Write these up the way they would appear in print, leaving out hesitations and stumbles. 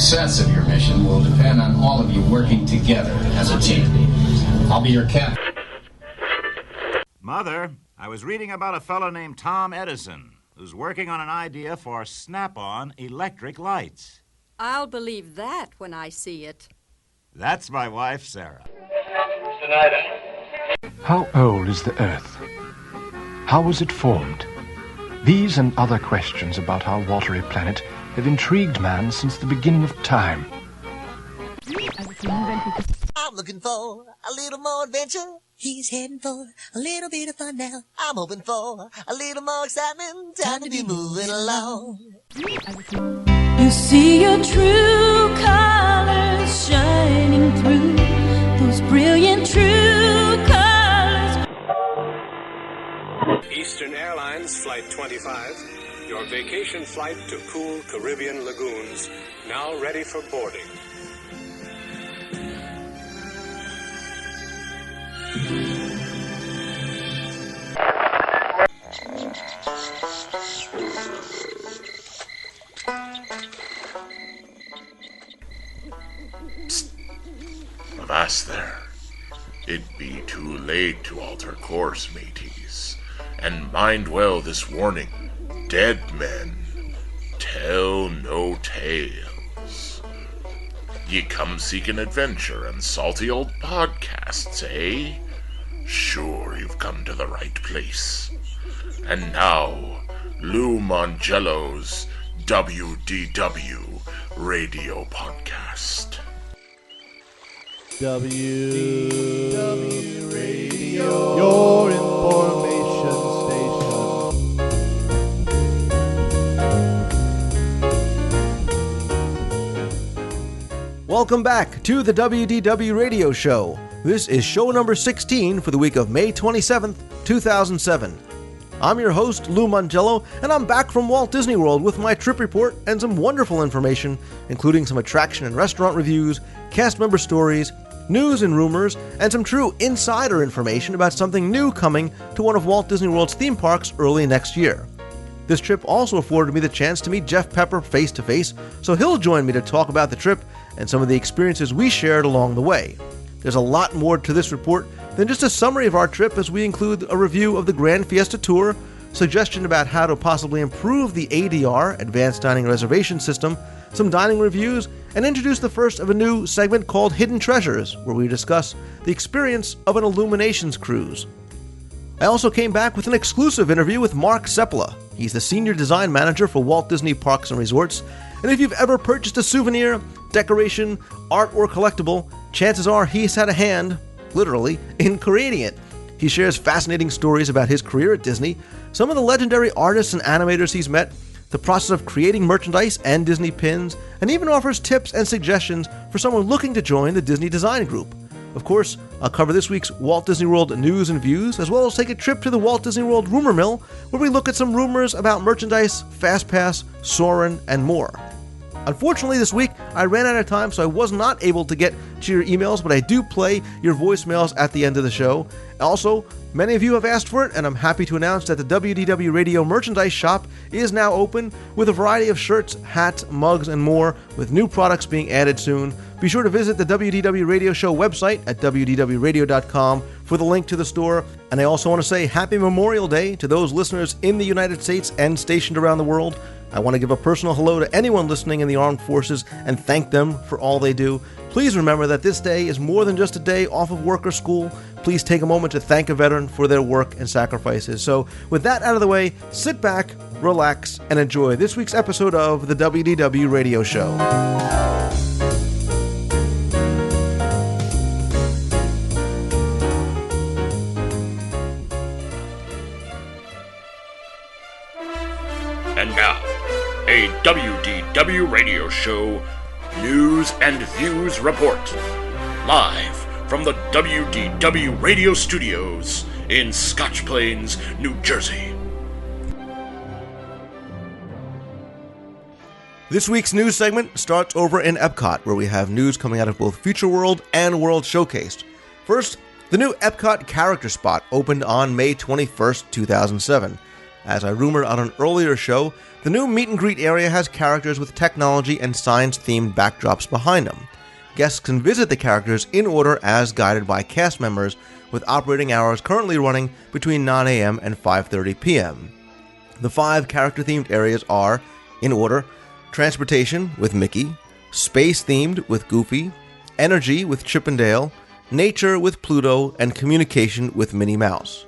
success of your mission will depend on all of you working together as a team. I'll be your captain. Mother, I was reading about a fellow named Tom Edison who's working on an idea for snap-on electric lights. I'll believe that when I see it. That's my wife, Sarah. How old is the Earth? How was it formed? These and other questions about our watery planet have intrigued man since the beginning of time. I'm looking for a little more adventure. He's heading for a little bit of fun now. I'm hoping for a little more excitement. Time to be moving along. You see your true colors shining through those brilliant true colors. Eastern Airlines Flight 25, your vacation flight to cool Caribbean lagoons, now ready for boarding. Psst. Avast there. It be too late to alter course, mateys. And mind well this warning. Dead men tell no tales. Ye come seeking adventure and salty old podcasts, eh? Sure you've come to the right place. And now, Lou Mongello's WDW Radio Podcast. WDW Radio, your information station. Welcome back to the WDW Radio Show. This is show number 16 for the week of May 27th, 2007. I'm your host, Lou Mongello, and I'm back from Walt Disney World with my trip report and some wonderful information, including some attraction and restaurant reviews, cast member stories, news and rumors, and some true insider information about something new coming to one of Walt Disney World's theme parks early next year. This trip also afforded me the chance to meet Jeff Pepper face-to-face, so he'll join me to talk about the trip and some of the experiences we shared along the way. There's a lot more to this report than just a summary of our trip, as we include a review of the Grand Fiesta Tour, suggestion about how to possibly improve the ADR, Advanced Dining Reservation System, some dining reviews, and introduce the first of a new segment called Hidden Treasures, where we discuss the experience of an Illuminations cruise. I also came back with an exclusive interview with Mark Sepula. He's the Senior Design Manager for Walt Disney Parks and Resorts, and if you've ever purchased a souvenir, decoration, art, or collectible, chances are he's had a hand, literally, in creating it. He shares fascinating stories about his career at Disney, some of the legendary artists and animators he's met, the process of creating merchandise and Disney pins, and even offers tips and suggestions for someone looking to join the Disney Design Group. Of course, I'll cover this week's Walt Disney World news and views, as well as take a trip to the Walt Disney World Rumor Mill, where we look at some rumors about merchandise, FastPass, Soarin', and more. Unfortunately, this week, I ran out of time, so I was not able to get to your emails, but I do play your voicemails at the end of the show. Also, many of you have asked for it, and I'm happy to announce that the WDW Radio merchandise shop is now open with a variety of shirts, hats, mugs, and more, with new products being added soon. Be sure to visit the WDW Radio Show website at wdwradio.com for the link to the store. And I also want to say Happy Memorial Day to those listeners in the United States and stationed around the world. I want to give a personal hello to anyone listening in the armed forces and thank them for all they do. Please remember that this day is more than just a day off of work or school. Please take a moment to thank a veteran for their work and sacrifices. So with that out of the way, sit back, relax, and enjoy this week's episode of the WDW Radio Show. And now, a WDW Radio Show News and Views Report. Live from the WDW Radio Studios in Scotch Plains, New Jersey. This week's news segment starts over in Epcot, where we have news coming out of both Future World and World Showcased. First, the new Epcot character spot opened on May 21st, 2007. As I rumored on an earlier show, the new meet and greet area has characters with technology and science-themed backdrops behind them. Guests can visit the characters in order as guided by cast members, with operating hours currently running between 9 a.m. and 5:30 p.m. The 5 character-themed areas are, in order, Transportation with Mickey, Space-themed with Goofy, Energy with Chip and Dale, Nature with Pluto, and Communication with Minnie Mouse.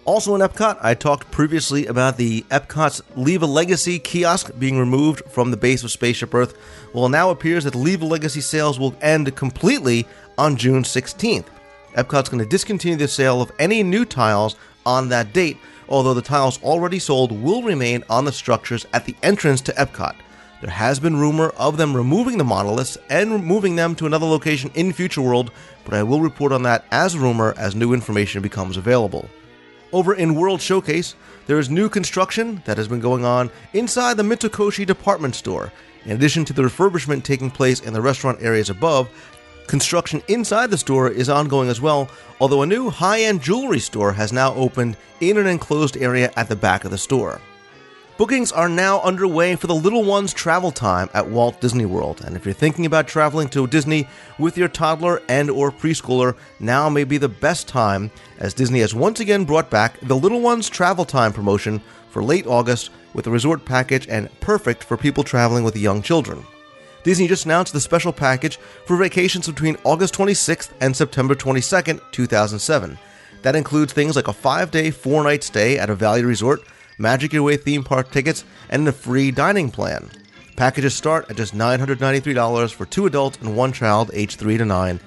Also in Epcot, I talked previously about the Epcot's Leave a Legacy kiosk being removed from the base of Spaceship Earth. Well, it now appears that Leave a Legacy sales will end completely on June 16th. Epcot's going to discontinue the sale of any new tiles on that date, although the tiles already sold will remain on the structures at the entrance to Epcot. There has been rumor of them removing the monoliths and moving them to another location in Future World, but I will report on that as rumor as new information becomes available. Over in World Showcase, there is new construction that has been going on inside the Mitsukoshi department store. In addition to the refurbishment taking place in the restaurant areas above, construction inside the store is ongoing as well, although a new high-end jewelry store has now opened in an enclosed area at the back of the store. Bookings are now underway for the little one's travel time at Walt Disney World, and if you're thinking about traveling to Disney with your toddler and or preschooler, now may be the best time, as Disney has once again brought back the little one's travel time promotion for late August with a resort package and perfect for people traveling with young children. Disney just announced the special package for vacations between August 26th and September 22nd, 2007. That includes things like a 5-day, 4-night stay at a Valley Resort, Magic Your Way theme park tickets, and a free dining plan. Packages start at just $993 for 2 adults and 1 child aged 3 to 9.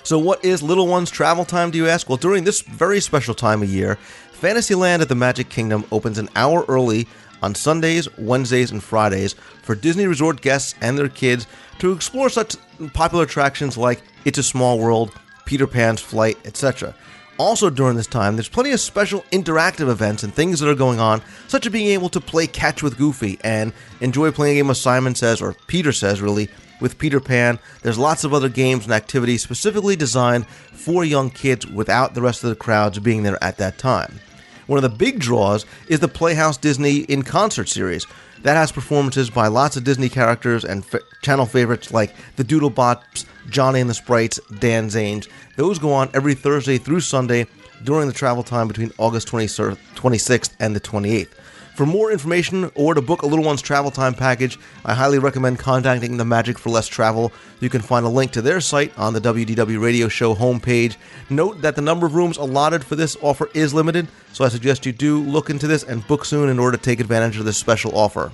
So what is little one's travel time, do you ask? Well, during this very special time of year, Fantasyland at the Magic Kingdom opens an hour early on Sundays, Wednesdays, and Fridays for Disney Resort guests and their kids to explore such popular attractions like It's a Small World, Peter Pan's Flight, etc. Also during this time, there's plenty of special interactive events and things that are going on, such as being able to play catch with Goofy and enjoy playing a game of Simon Says, or Peter Says really, with Peter Pan. There's lots of other games and activities specifically designed for young kids without the rest of the crowds being there at that time. One of the big draws is the Playhouse Disney in Concert series. That has performances by lots of Disney characters and channel favorites like the Doodlebots, Johnny and the Sprites, Dan Zanes. Those go on every Thursday through Sunday during the travel time between August 26th and the 28th. For more information or to book a little one's travel time package, I highly recommend contacting the Magic for Less Travel. You can find a link to their site on the WDW Radio Show homepage. Note that the number of rooms allotted for this offer is limited, so I suggest you do look into this and book soon in order to take advantage of this special offer.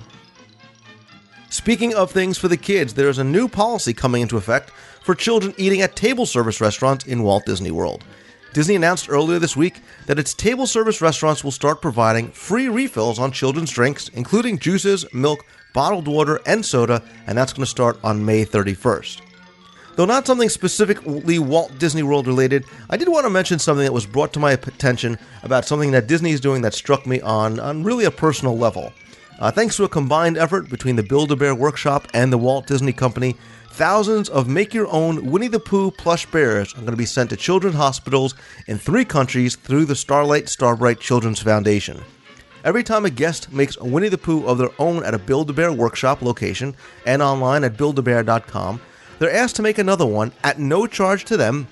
Speaking of things for the kids, there is a new policy coming into effect for children eating at table service restaurants in Walt Disney World. Disney announced earlier this week that its table service restaurants will start providing free refills on children's drinks, including juices, milk, bottled water, and soda, and that's going to start on May 31st. Though not something specifically Walt Disney World related, I did want to mention something that was brought to my attention about something that Disney is doing that struck me on really a personal level. Thanks to a combined effort between the Build-A-Bear Workshop and the Walt Disney Company, thousands of make-your-own Winnie the Pooh plush bears are going to be sent to children's hospitals in 3 countries through the Starlight Starbright Children's Foundation. Every time a guest makes a Winnie the Pooh of their own at a Build-A-Bear Workshop location and online at buildabear.com, they're asked to make another one at no charge to them,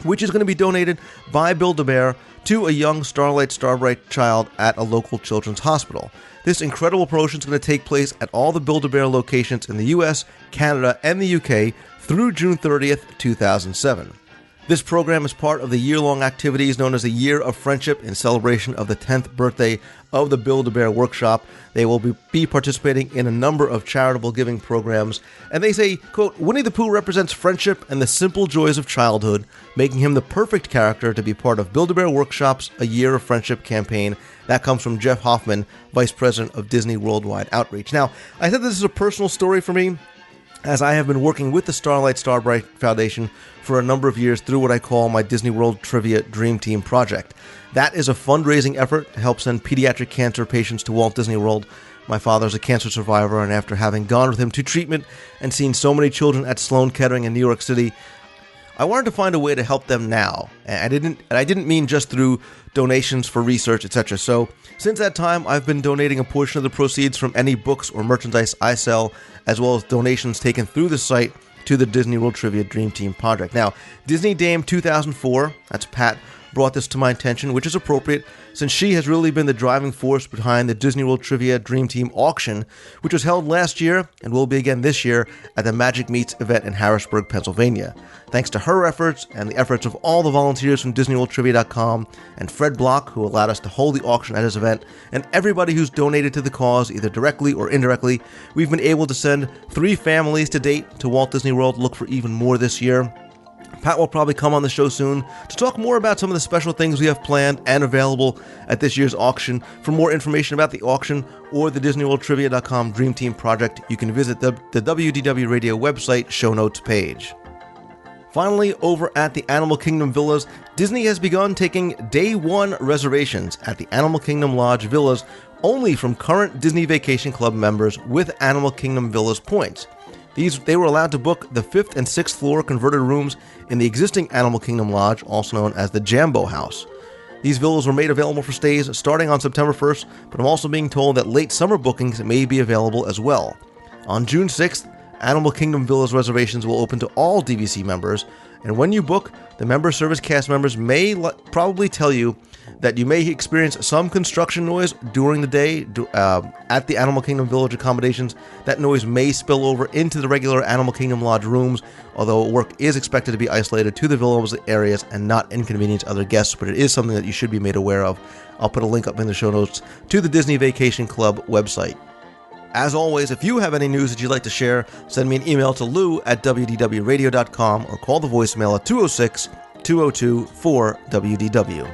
which is going to be donated by Build-A-Bear to a young Starlight Starbright child at a local children's hospital. This incredible promotion is going to take place at all the Build-A-Bear locations in the US, Canada, and the UK through June 30th, 2007. This program is part of the year-long activities known as the Year of Friendship in celebration of the 10th birthday of the Build-A-Bear Workshop. They will be participating in a number of charitable giving programs, and they say, quote, Winnie the Pooh represents friendship and the simple joys of childhood, making him the perfect character to be part of Build-A-Bear Workshop's A Year of Friendship campaign. That comes from Jeff Hoffman, Vice President of Disney Worldwide Outreach. Now, I said this is a personal story for me, as I have been working with the Starlight Starbright Foundation for a number of years through what I call my Disney World Trivia Dream Team project. That is a fundraising effort to help send pediatric cancer patients to Walt Disney World. My father's a cancer survivor, and after having gone with him to treatment and seen so many children at Sloan Kettering in New York City, I wanted to find a way to help them now, and I didn't mean just through donations for research, etc. So, since that time, I've been donating a portion of the proceeds from any books or merchandise I sell, as well as donations taken through the site to the Disney World Trivia Dream Team project. Now, Disney Dame 2004, that's Pat, brought this to my attention, which is appropriate since she has really been the driving force behind the Disney World Trivia Dream Team auction, which was held last year and will be again this year at the Magic Meets event in Harrisburg, Pennsylvania. Thanks to her efforts and the efforts of all the volunteers from DisneyWorldTrivia.com and Fred Block, who allowed us to hold the auction at his event, and everybody who's donated to the cause, either directly or indirectly, we've been able to send 3 families to date to Walt Disney World. Look for even more this year. Pat will probably come on the show soon to talk more about some of the special things we have planned and available at this year's auction. For more information about the auction or the DisneyWorldTrivia.com Dream Team project, you can visit the WDW Radio website show notes page. Finally, over at the Animal Kingdom Villas, Disney has begun taking Day 1 reservations at the Animal Kingdom Lodge Villas only from current Disney Vacation Club members with Animal Kingdom Villas points. They were allowed to book the 5th and 6th floor converted rooms in the existing Animal Kingdom Lodge, also known as the Jambo House. These villas were made available for stays starting on September 1st, but I'm also being told that late summer bookings may be available as well. On June 6th, Animal Kingdom Villas reservations will open to all DVC members, and when you book, the member service cast members may probably tell you that you may experience some construction noise during the day at the Animal Kingdom Village accommodations. That noise may spill over into the regular Animal Kingdom Lodge rooms, although work is expected to be isolated to the villas areas and not inconvenience other guests, but it is something that you should be made aware of. I'll put a link up in the show notes to the Disney Vacation Club website. As always, if you have any news that you'd like to share, send me an email to lou@wdwradio.com or call the voicemail at 206-202-4WDW.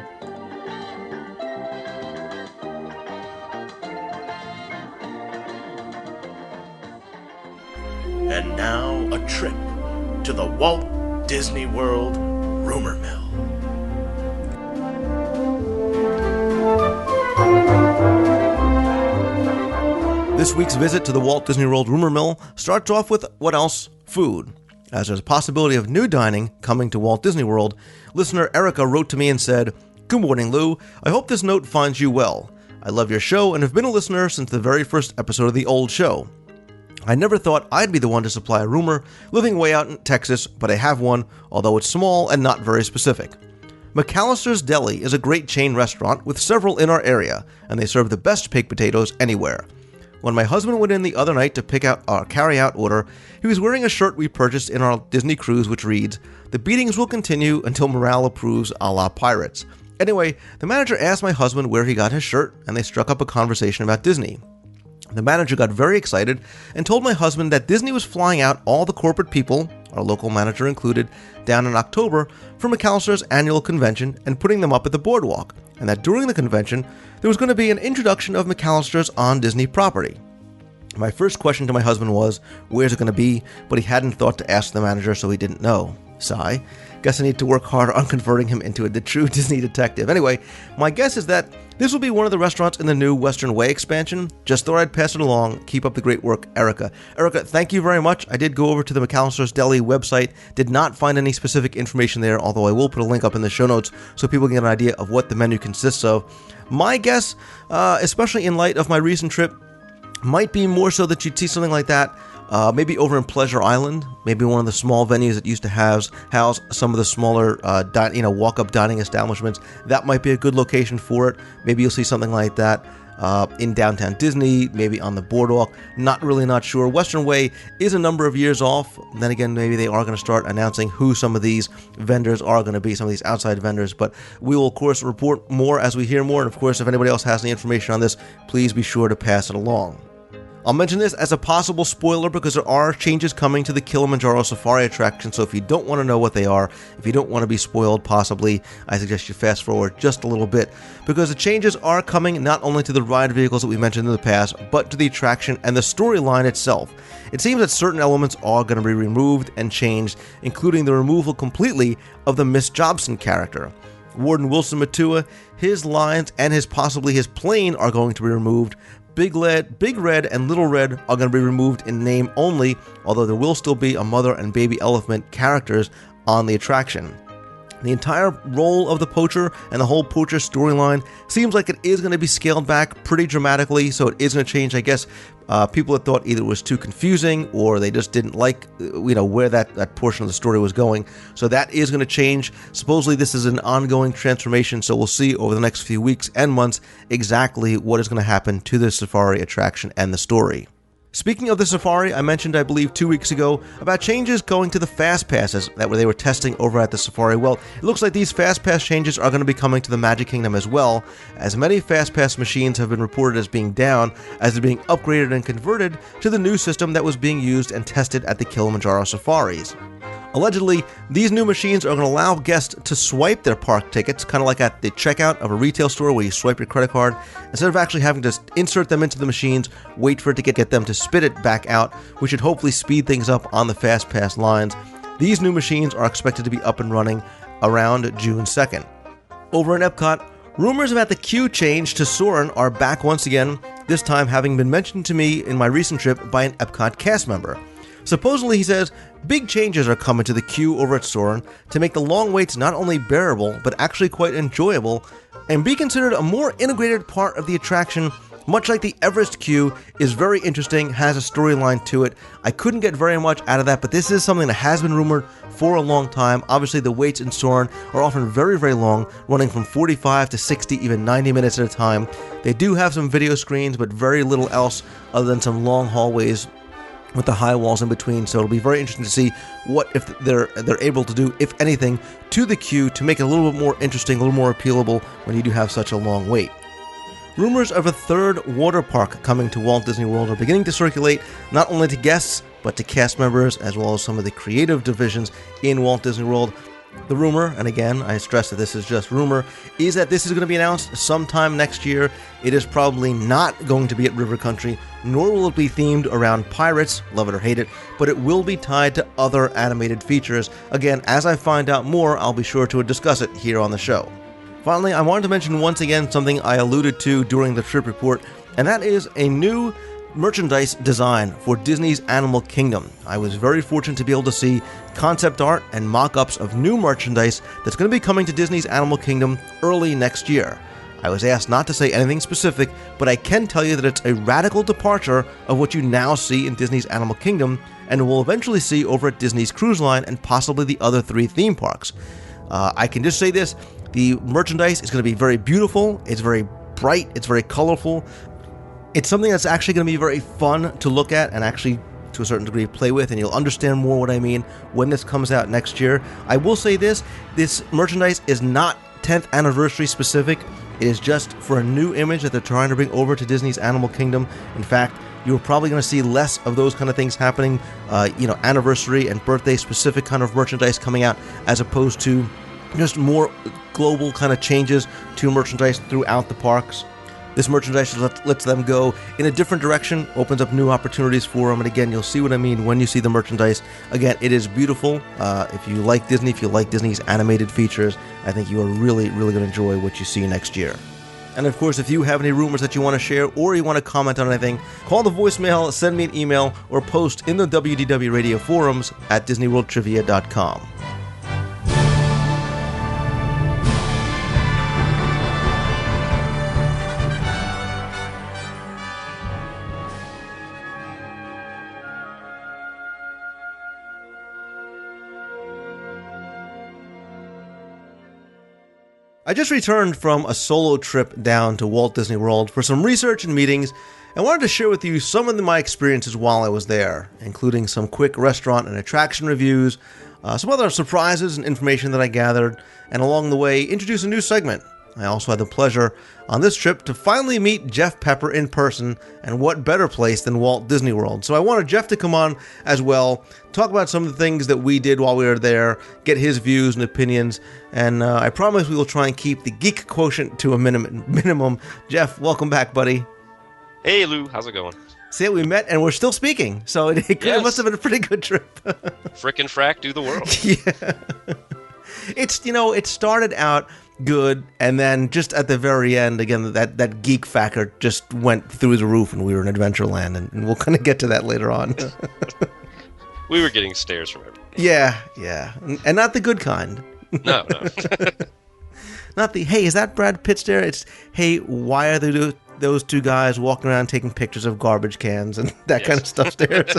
And now, a trip to the Walt Disney World Rumor Mill. This week's visit to the Walt Disney World Rumor Mill starts off with, what else? Food. As there's a possibility of new dining coming to Walt Disney World, listener Erica wrote to me and said, "Good morning, Lou. I hope this note finds you well. I love your show and have been a listener since the very first episode of the old show. I never thought I'd be the one to supply a rumor, living way out in Texas, but I have one, although it's small and not very specific. McAllister's Deli is a great chain restaurant with several in our area, and they serve the best baked potatoes anywhere. When my husband went in the other night to pick out our carry-out order, he was wearing a shirt we purchased in our Disney cruise which reads, 'The beatings will continue until morale approves, a la Pirates.' Anyway, the manager asked my husband where he got his shirt, and they struck up a conversation about Disney. The manager got very excited and told my husband that Disney was flying out all the corporate people, our local manager included, down in October for McAllister's annual convention and putting them up at the boardwalk, and that during the convention there was going to be an introduction of McAllister's on Disney property. My first question to my husband was, where's it going to be? But he hadn't thought to ask the manager, so he didn't know. Sigh. Guess I need to work harder on converting him into a true Disney detective. Anyway, my guess is that this will be one of the restaurants in the new Western Way expansion. Just thought I'd pass it along. Keep up the great work, Erica. Erica, thank you very much. I did go over to the McAllister's Deli website. Did not find any specific information there, although I will put a link up in the show notes so people can get an idea of what the menu consists of. My guess, especially in light of my recent trip, might be more so that you'd see something like that maybe over in Pleasure Island, maybe one of the small venues that used to house some of the smaller walk-up dining establishments. That might be a good location for it. Maybe you'll see something like that in downtown Disney, maybe on the boardwalk. Not sure. Western Way is a number of years off. Then again, maybe they are going to start announcing who some of these vendors are going to be, some of these outside vendors. But we will, of course, report more as we hear more. And, of course, if anybody else has any information on this, please be sure to pass it along. I'll mention this as a possible spoiler because there are changes coming to the Kilimanjaro Safari attraction, so if you don't want to know what they are, if you don't want to be spoiled possibly, I suggest you fast forward just a little bit, because the changes are coming not only to the ride vehicles that we mentioned in the past, but to the attraction and the storyline itself. It seems that certain elements are going to be removed and changed, including the removal completely of the Miss Jobson character. Warden Wilson Matua, his lines, and possibly his plane are going to be removed. Big Red, and Little Red are going to be removed in name only, although there will still be a mother and baby elephant characters on the attraction. The entire role of the poacher and the whole poacher storyline seems like it is going to be scaled back pretty dramatically, so it is going to change. I guess people had thought either it was too confusing or they just didn't like where that portion of the story was going. So that is going to change. Supposedly this is an ongoing transformation, so we'll see over the next few weeks and months exactly what is going to happen to the safari attraction and the story. Speaking of the safari, I mentioned, I believe, 2 weeks ago about changes going to the Fast Passes that they were testing over at the safari. Well, it looks like these Fast Pass changes are going to be coming to the Magic Kingdom as well, as many Fast Pass machines have been reported as being down as they're being upgraded and converted to the new system that was being used and tested at the Kilimanjaro safaris. Allegedly, these new machines are going to allow guests to swipe their park tickets, kind of like at the checkout of a retail store where you swipe your credit card, instead of actually having to insert them into the machines, wait for it to get them to spit it back out, which should hopefully speed things up on the Fast Pass lines. These new machines are expected to be up and running around June 2nd. Over in Epcot, rumors about the queue change to Soarin' are back once again, this time having been mentioned to me in my recent trip by an Epcot cast member. Supposedly, he says, big changes are coming to the queue over at Soarin' to make the long waits not only bearable, but actually quite enjoyable, and be considered a more integrated part of the attraction, much like the Everest queue is very interesting, has a storyline to it. I couldn't get very much out of that, but this is something that has been rumored for a long time. Obviously, the waits in Soarin' are often very, very long, running from 45 to 60, even 90 minutes at a time. They do have some video screens, but very little else other than some long hallways with the high walls in between, so it'll be very interesting to see what if they're able to do, if anything, to the queue to make it a little bit more interesting, a little more appealable when you do have such a long wait. Rumors of a third water park coming to Walt Disney World are beginning to circulate, not only to guests, but to cast members, as well as some of the creative divisions in Walt Disney World. The rumor, and again, I stress that this is just rumor, is that this is going to be announced sometime next year. It is probably not going to be at River Country, nor will it be themed around pirates, love it or hate it, but it will be tied to other animated features. Again, as I find out more, I'll be sure to discuss it here on the show. Finally, I wanted to mention once again something I alluded to during the trip report, and that is a new merchandise design for Disney's Animal Kingdom. I was very fortunate to be able to see concept art and mock-ups of new merchandise that's going to be coming to Disney's Animal Kingdom early next year. I was asked not to say anything specific, but I can tell you that it's a radical departure of what you now see in Disney's Animal Kingdom, and will eventually see over at Disney's Cruise Line and possibly the other 3 theme parks. I can just say this, the merchandise is going to be very beautiful, it's very bright, it's very colorful. It's something that's actually going to be very fun to look at and actually, to a certain degree, play with, and you'll understand more what I mean when this comes out next year. I will say this merchandise is not 10th anniversary specific. It is just for a new image that they're trying to bring over to Disney's Animal Kingdom. In fact, you're probably going to see less of those kind of things happening, anniversary and birthday specific kind of merchandise coming out, as opposed to just more global kind of changes to merchandise throughout the parks. This merchandise lets them go in a different direction, opens up new opportunities for them, and again, you'll see what I mean when you see the merchandise. Again, it is beautiful. If you like Disney, if you like Disney's animated features, I think you are really, really going to enjoy what you see next year. And of course, if you have any rumors that you want to share or you want to comment on anything, call the voicemail, send me an email, or post in the WDW radio forums at DisneyWorldTrivia.com. I just returned from a solo trip down to Walt Disney World for some research and meetings, and wanted to share with you some of my experiences while I was there, including some quick restaurant and attraction reviews, some other surprises and information that I gathered, and along the way, introduce a new segment. I also had the pleasure on this trip to finally meet Jeff Pepper in person, and what better place than Walt Disney World. So I wanted Jeff to come on as well, talk about some of the things that we did while we were there, get his views and opinions, and I promise we will try and keep the geek quotient to a minimum. Jeff, welcome back, buddy. Hey Lou, how's it going? See, we met and we're still speaking, so it must have been a pretty good trip. Frickin' frack, do the world. Yeah. It started out good, and then just at the very end, again, that geek factor just went through the roof, and we were in Adventureland, and we'll kind of get to that later on. We were getting stares from everyone. Yeah. And not the good kind. No. Not the, hey, is that Brad Pitt stare? It's, hey, why are those two guys walking around taking pictures of garbage cans and that kind of stuff stares?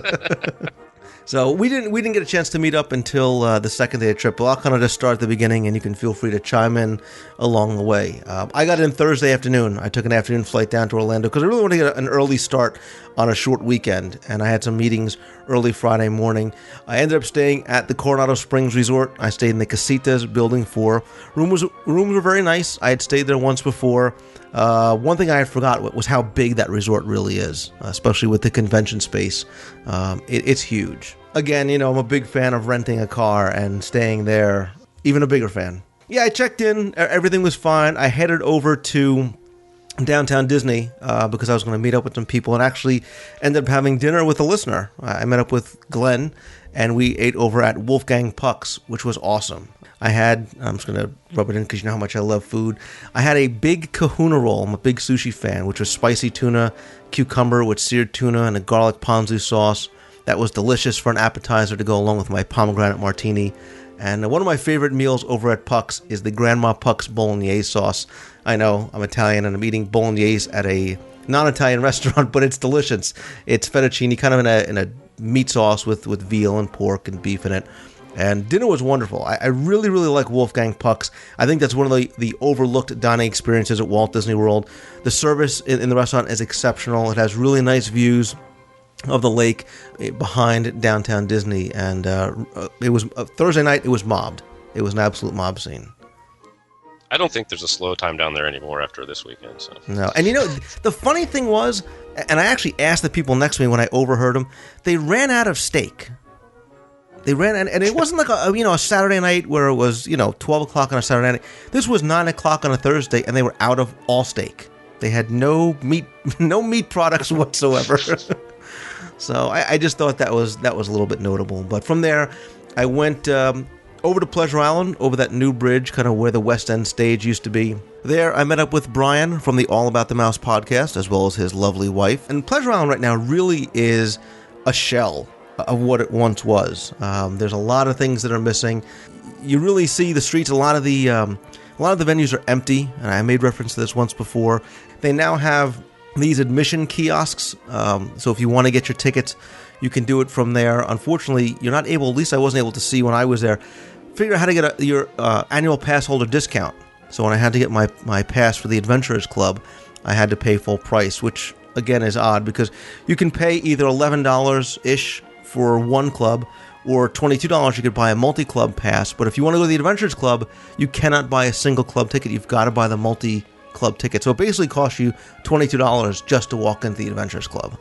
So we didn't get a chance to meet up until the second day of the trip. But I'll kind of just start at the beginning, and you can feel free to chime in along the way. I got in Thursday afternoon. I took an afternoon flight down to Orlando because I really wanted to get an early start on a short weekend, and I had some meetings early Friday morning. I ended up staying at the Coronado Springs Resort. I stayed in the Casitas Building 4. Rooms were very nice. I had stayed there once before. One thing I had forgot was how big that resort really is, especially with the convention space. It's huge. Again, I'm a big fan of renting a car and staying there. Even a bigger fan. Yeah, I checked in. Everything was fine. I headed over to downtown Disney because I was going to meet up with some people and actually ended up having dinner with a listener. I met up with Glenn, and we ate over at Wolfgang Puck's, which was awesome. I'm just going to rub it in because you know how much I love food. I had a big kahuna roll. I'm a big sushi fan, which was spicy tuna, cucumber with seared tuna, and a garlic ponzu sauce. That was delicious for an appetizer to go along with my pomegranate martini. And one of my favorite meals over at Puck's is the Grandma Puck's bolognese sauce. I know, I'm Italian and I'm eating bolognese at a non-Italian restaurant, but it's delicious. It's fettuccine, kind of in a meat sauce with veal and pork and beef in it. And dinner was wonderful. I really, really like Wolfgang Puck's. I think that's one of the overlooked dining experiences at Walt Disney World. The service in the restaurant is exceptional. It has really nice views of the lake behind downtown Disney. And it was Thursday night, it was mobbed. It was an absolute mob scene. I don't think there's a slow time down there anymore after this weekend. So. No. And the funny thing was, and I actually asked the people next to me when I overheard them, they ran out of steak. They ran, and it wasn't like a Saturday night where it was 12 o'clock on a Saturday night. This was 9 o'clock on a Thursday, and they were out of all steak. They had no meat products whatsoever. So I just thought that was a little bit notable. But from there, I went over to Pleasure Island, over that new bridge, kind of where the West End stage used to be. There, I met up with Brian from the All About the Mouse podcast, as well as his lovely wife. And Pleasure Island right now really is a shell of what it once was. There's a lot of things that are missing. You really see the streets. A lot of the venues are empty, and I made reference to this once before. They now have these admission kiosks, so if you want to get your tickets, you can do it from there. Unfortunately, you're not able, at least I wasn't able to see when I was there, figure out how to get your annual pass holder discount. So when I had to get my pass for the Adventurers Club, I had to pay full price, which again is odd because you can pay either $11-ish for one club, or $22 you could buy a multi-club pass. But if you want to go to the Adventurers Club, you cannot buy a single club ticket. You've got to buy the multi-club ticket. So it basically costs you $22 just to walk into the Adventurers Club.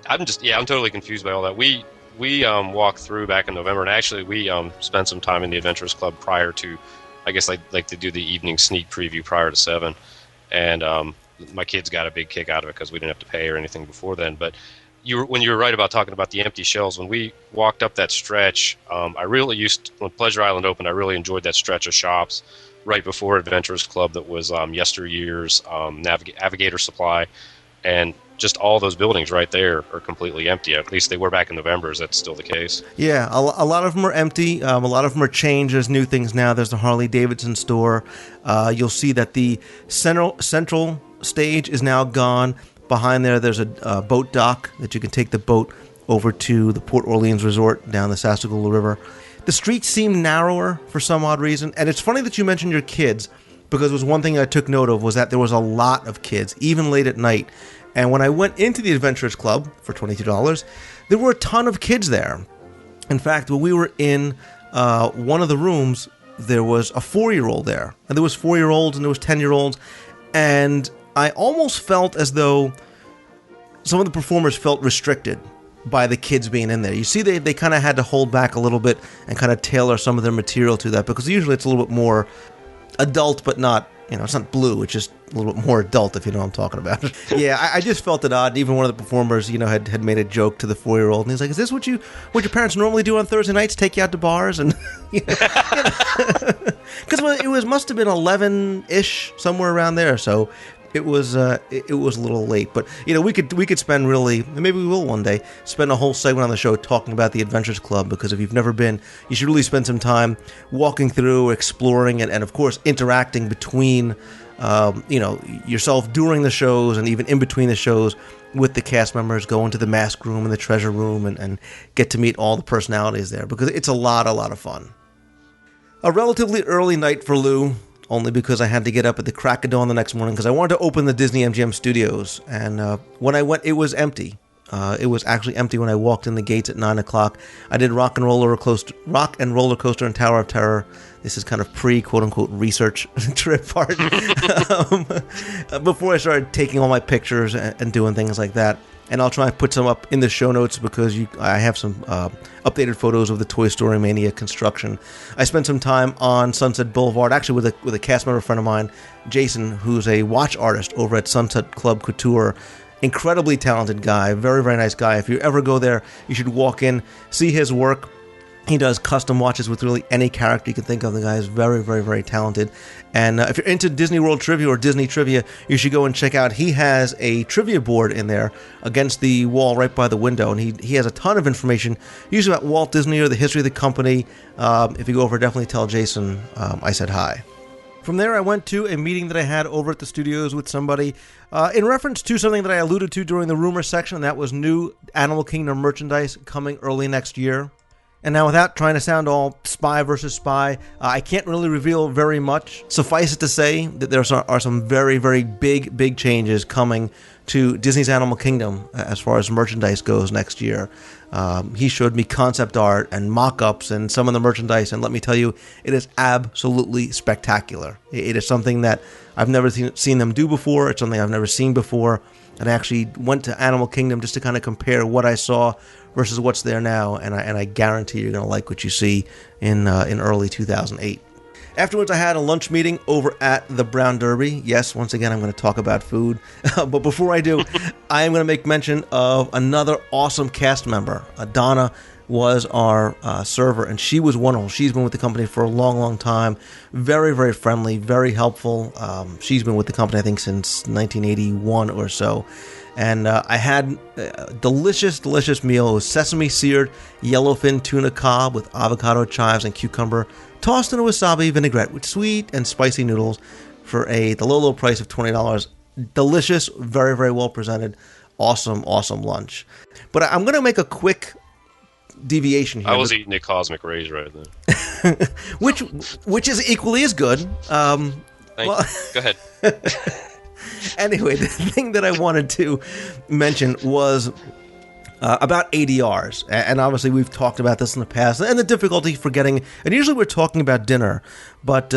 I'm totally confused by all that. We walked through back in November, and actually we spent some time in the Adventurers Club prior to, I guess, like to do the evening sneak preview prior to 7, and my kids got a big kick out of it because we didn't have to pay or anything before then. But when you were right about talking about the empty shells, when we walked up that stretch, when Pleasure Island opened, I really enjoyed that stretch of shops right before Adventurers Club that was yesteryear's Navigator Supply, and just all those buildings right there are completely empty. At least they were back in November. Is that still the case? Yeah, a lot of them are empty. A lot of them are changed. There's new things now. There's the Harley-Davidson store. You'll see that the central stage is now gone. Behind there, there's a boat dock that you can take the boat over to the Port Orleans Resort down the Sassagoula River. The streets seem narrower for some odd reason. And it's funny that you mentioned your kids, because it was one thing I took note of was that there was a lot of kids, even late at night. And when I went into the Adventurers Club for $22, there were a ton of kids there. In fact, when we were in one of the rooms, there was a 4-year-old there. And there was 4-year-olds and there was 10-year-olds. And I almost felt as though some of the performers felt restricted by the kids being in there. You see, they kind of had to hold back a little bit and kind of tailor some of their material to that, because usually it's a little bit more adult, but not, it's not blue. It's just a little bit more adult, if you know what I'm talking about. Yeah, I just felt it odd. Even one of the performers, had made a joke to the 4-year-old, and he's like, "Is this what your parents normally do on Thursday nights? Take you out to bars?" And because it must have been 11-ish, somewhere around there. So it was a little late, but we could spend really, maybe we will one day, spend a whole segment on the show talking about the Adventures Club, because if you've never been, you should really spend some time walking through, exploring, and of course interacting between yourself during the shows and even in between the shows with the cast members, go into the mask room and the treasure room and get to meet all the personalities there, because it's a lot of fun. A relatively early night for Lou, only because I had to get up at the crack of dawn the next morning because I wanted to open the Disney MGM studios. And when I went, it was empty. It was actually empty when I walked in the gates at 9 o'clock. I did Rock and Roller Coaster and Tower of Terror. This is kind of pre-quote-unquote research trip part. Before I started taking all my pictures and doing things like that. And I'll try and put some up in the show notes because I have some updated photos of the Toy Story Mania construction. I spent some time on Sunset Boulevard, actually with a cast member friend of mine, Jason, who's a watch artist over at Sunset Club Couture. Incredibly talented guy, very, very nice guy. If you ever go there, you should walk in, see his work. He does custom watches with really any character you can think of. The guy is very, very, very talented. And if you're into Disney World trivia or Disney trivia, you should go and check out. He has a trivia board in there against the wall right by the window. And he has a ton of information, usually about Walt Disney or the history of the company. If you go over, definitely tell Jason I said hi. From there, I went to a meeting that I had over at the studios with somebody in reference to something that I alluded to during the rumor section, and that was new Animal Kingdom merchandise coming early next year. And now, without trying to sound all spy versus spy, I can't really reveal very much. Suffice it to say that there are some very, very big changes coming to Disney's Animal Kingdom as far as merchandise goes next year. He showed me concept art and mock-ups and some of the merchandise, and let me tell you, it is absolutely spectacular. It is something that I've never seen them do before. It's something I've never seen before. And I actually went to Animal Kingdom just to kind of compare what I saw versus what's there now, and I guarantee you're going to like what you see in early 2008. Afterwards, I had a lunch meeting over at the Brown Derby. Yes, once again, I'm going to talk about food. But before I do, I am going to make mention of another awesome cast member. Donna was our server, and she was wonderful. She's been with the company for a long time. Very, very friendly, very helpful. She's been with the company, I think, since 1981 or so. And I had a delicious meal. It was sesame seared yellowfin tuna cob with avocado chives and cucumber, tossed in a wasabi vinaigrette with sweet and spicy noodles for the low price of $20. Delicious, very, very well presented, awesome lunch. But I'm going to make a quick deviation here. I was eating a Cosmic Rays right then. which is equally as good. Thank you. Go ahead. Anyway, the thing that I wanted to mention was about ADRs. And obviously we've talked about this in the past, and the difficulty for getting, and usually we're talking about dinner, but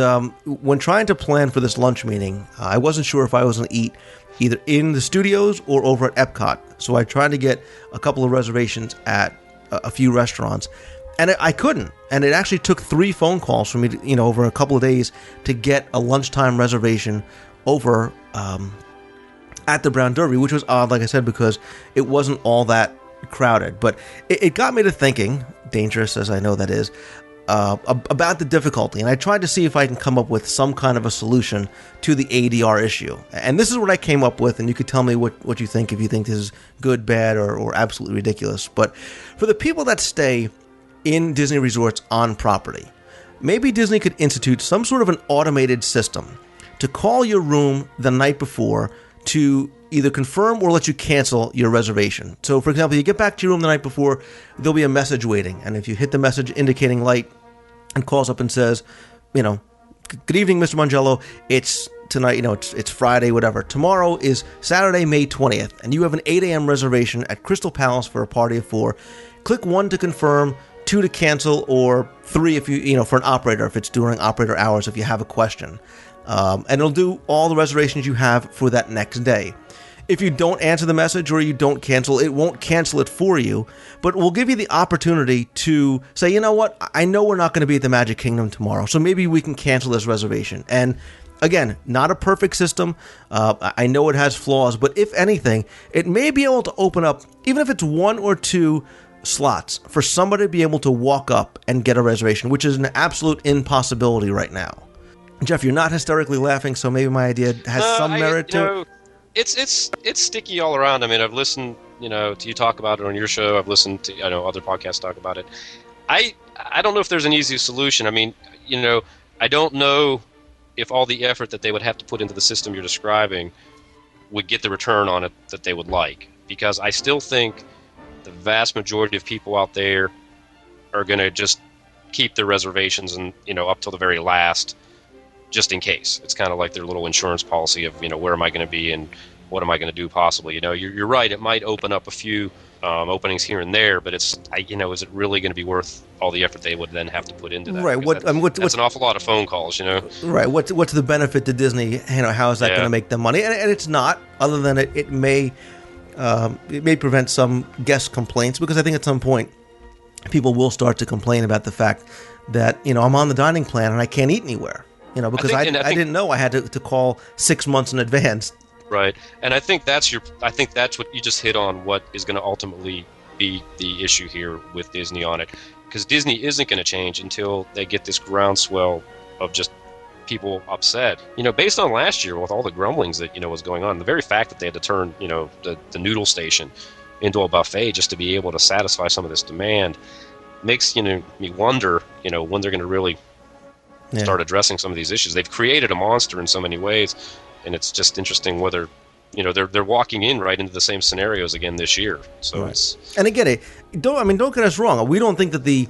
when trying to plan for this lunch meeting, I wasn't sure if I was going to eat either in the studios or over at Epcot. So I tried to get a couple of reservations at a few restaurants, and I couldn't. And it actually took 3 phone calls for me to, over a couple of days to get a lunchtime reservation over at the Brown Derby, which was odd, like I said, because it wasn't all that crowded. But it got me to thinking, dangerous as I know that is, about the difficulty. And I tried to see if I can come up with some kind of a solution to the ADR issue. And this is what I came up with, and you could tell me what you think, if you think this is good, bad, or absolutely ridiculous. But for the people that stay in Disney resorts on property, maybe Disney could institute some sort of an automated system to call your room the night before to either confirm or let you cancel your reservation. So, for example, you get back to your room the night before, there'll be a message waiting. And if you hit the message indicating light and calls up and says, good evening, Mr. Mangello, it's tonight, it's Friday, whatever. Tomorrow is Saturday, May 20th, and you have an 8 a.m. reservation at Crystal Palace for a party of 4. Click 1 to confirm, 2 to cancel, or 3 if for an operator, if it's during operator hours, if you have a question. And it'll do all the reservations you have for that next day. If you don't answer the message or you don't cancel, it won't cancel it for you, but we'll give you the opportunity to say, you know what, I know we're not going to be at the Magic Kingdom tomorrow, so maybe we can cancel this reservation. And again, not a perfect system. I know it has flaws, but if anything, it may be able to open up, even if it's 1 or 2 slots, for somebody to be able to walk up and get a reservation, which is an absolute impossibility right now. Jeff, you're not hysterically laughing, so maybe my idea has some merit to it. It's sticky all around. I mean, I've listened, to you talk about it on your show. I've listened to, other podcasts talk about it. I don't know if there's an easy solution. I mean, I don't know if all the effort that they would have to put into the system you're describing would get the return on it that they would like. Because I still think the vast majority of people out there are going to just keep their reservations and, up till the very last, just in case. It's kind of like their little insurance policy of, where am I going to be and what am I going to do possibly? You're right. It might open up a few openings here and there, but is it really going to be worth all the effort they would then have to put into that? Right. That's an awful lot of phone calls, Right. What's the benefit to Disney? How is that going to make them money? And it's not, other than it may prevent some guest complaints, because I think at some point people will start to complain about the fact that, I'm on the dining plan and I can't eat anywhere, because I didn't know I had to call 6 months in advance. Right, and I think that's what you just hit on. What is going to ultimately be the issue here with Disney on it, because Disney isn't going to change until they get this groundswell of just people upset. Based on last year with all the grumblings that was going on, the very fact that they had to turn the noodle station into a buffet just to be able to satisfy some of this demand makes me wonder when they're going to really start addressing some of these issues. They've created a monster in so many ways. And it's just interesting whether, they're walking in right into the same scenarios again this year. So right. And again, don't get us wrong. We don't think that the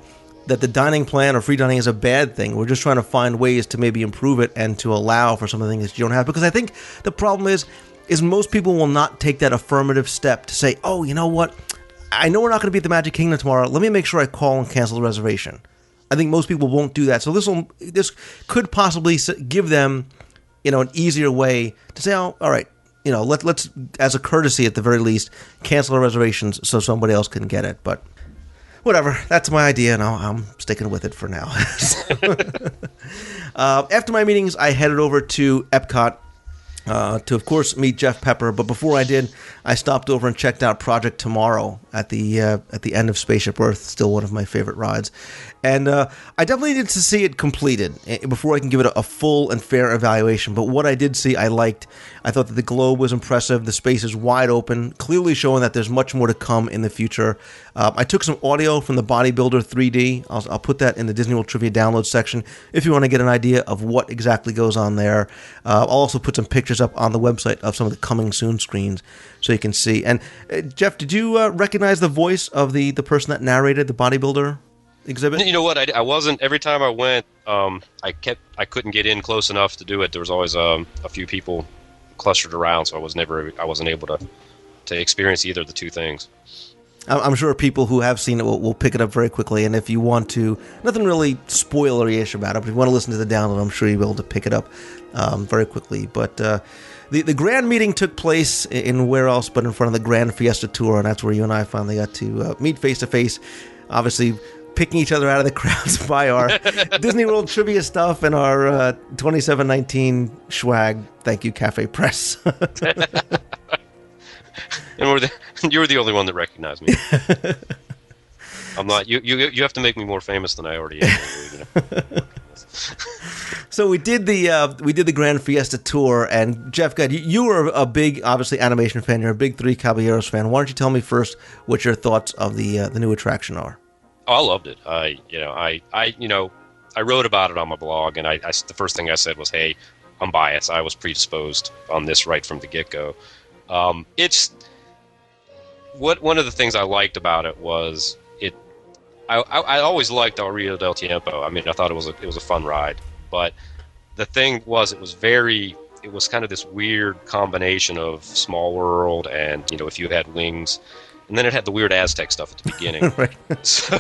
dining plan or free dining is a bad thing. We're just trying to find ways to maybe improve it and to allow for some of the things that you don't have. Because I think the problem is most people will not take that affirmative step to say, oh, you know what? I know we're not going to be at the Magic Kingdom tomorrow. Let me make sure I call and cancel the reservation. I think most people won't do that. So this could possibly give them an easier way to say, oh, all right, let's, as a courtesy at the very least, cancel our reservations so somebody else can get it. But whatever, that's my idea, and I'm sticking with it for now. After my meetings, I headed over to Epcot to, of course, meet Jeff Pepper. But before I did, I stopped over and checked out Project Tomorrow at the end of Spaceship Earth, still one of my favorite rides. And I definitely needed to see it completed before I can give it a full and fair evaluation. But what I did see, I liked. I thought that the globe was impressive. The space is wide open, clearly showing that there's much more to come in the future. I took some audio from the Bodybuilder 3D. I'll put that in the Disney World Trivia download section if you want to get an idea of what exactly goes on there. I'll also put some pictures up on the website of some of the coming soon screens so you can see. And Jeff, did you recognize the voice of the person that narrated the Bodybuilder exhibit? You know what? I wasn't. Every time I went, I couldn't get in close enough to do it. There was always a few people clustered around, so I wasn't able to experience either of the two things. I'm sure people who have seen it will pick it up very quickly. And if you want to, nothing really spoilery-ish about it, but if you want to listen to the download, I'm sure you'll be able to pick it up very quickly. But the grand meeting took place in where else but in front of the Grand Fiesta Tour, and that's where you and I finally got to meet face-to-face, obviously picking each other out of the crowds by our Disney World trivia stuff and our 2719 swag. Thank you, Cafe Press. And you were the only one that recognized me. I'm not. You have to make me more famous than I already am. So we did the Grand Fiesta Tour, and Jeff, God, you were a big, obviously, animation fan. You're a big Three Caballeros fan. Why don't you tell me first what your thoughts of the new attraction are? Oh, I loved it. I wrote about it on my blog, and the first thing I said was, "Hey, I'm biased. I was predisposed on this right from the get-go." It's one of the things I liked about it was it. I always liked El Rio del Tiempo. I mean, I thought it was a fun ride, but the thing was, it was kind of this weird combination of Small World and If You Had Wings. And then it had the weird Aztec stuff at the beginning. Right. So,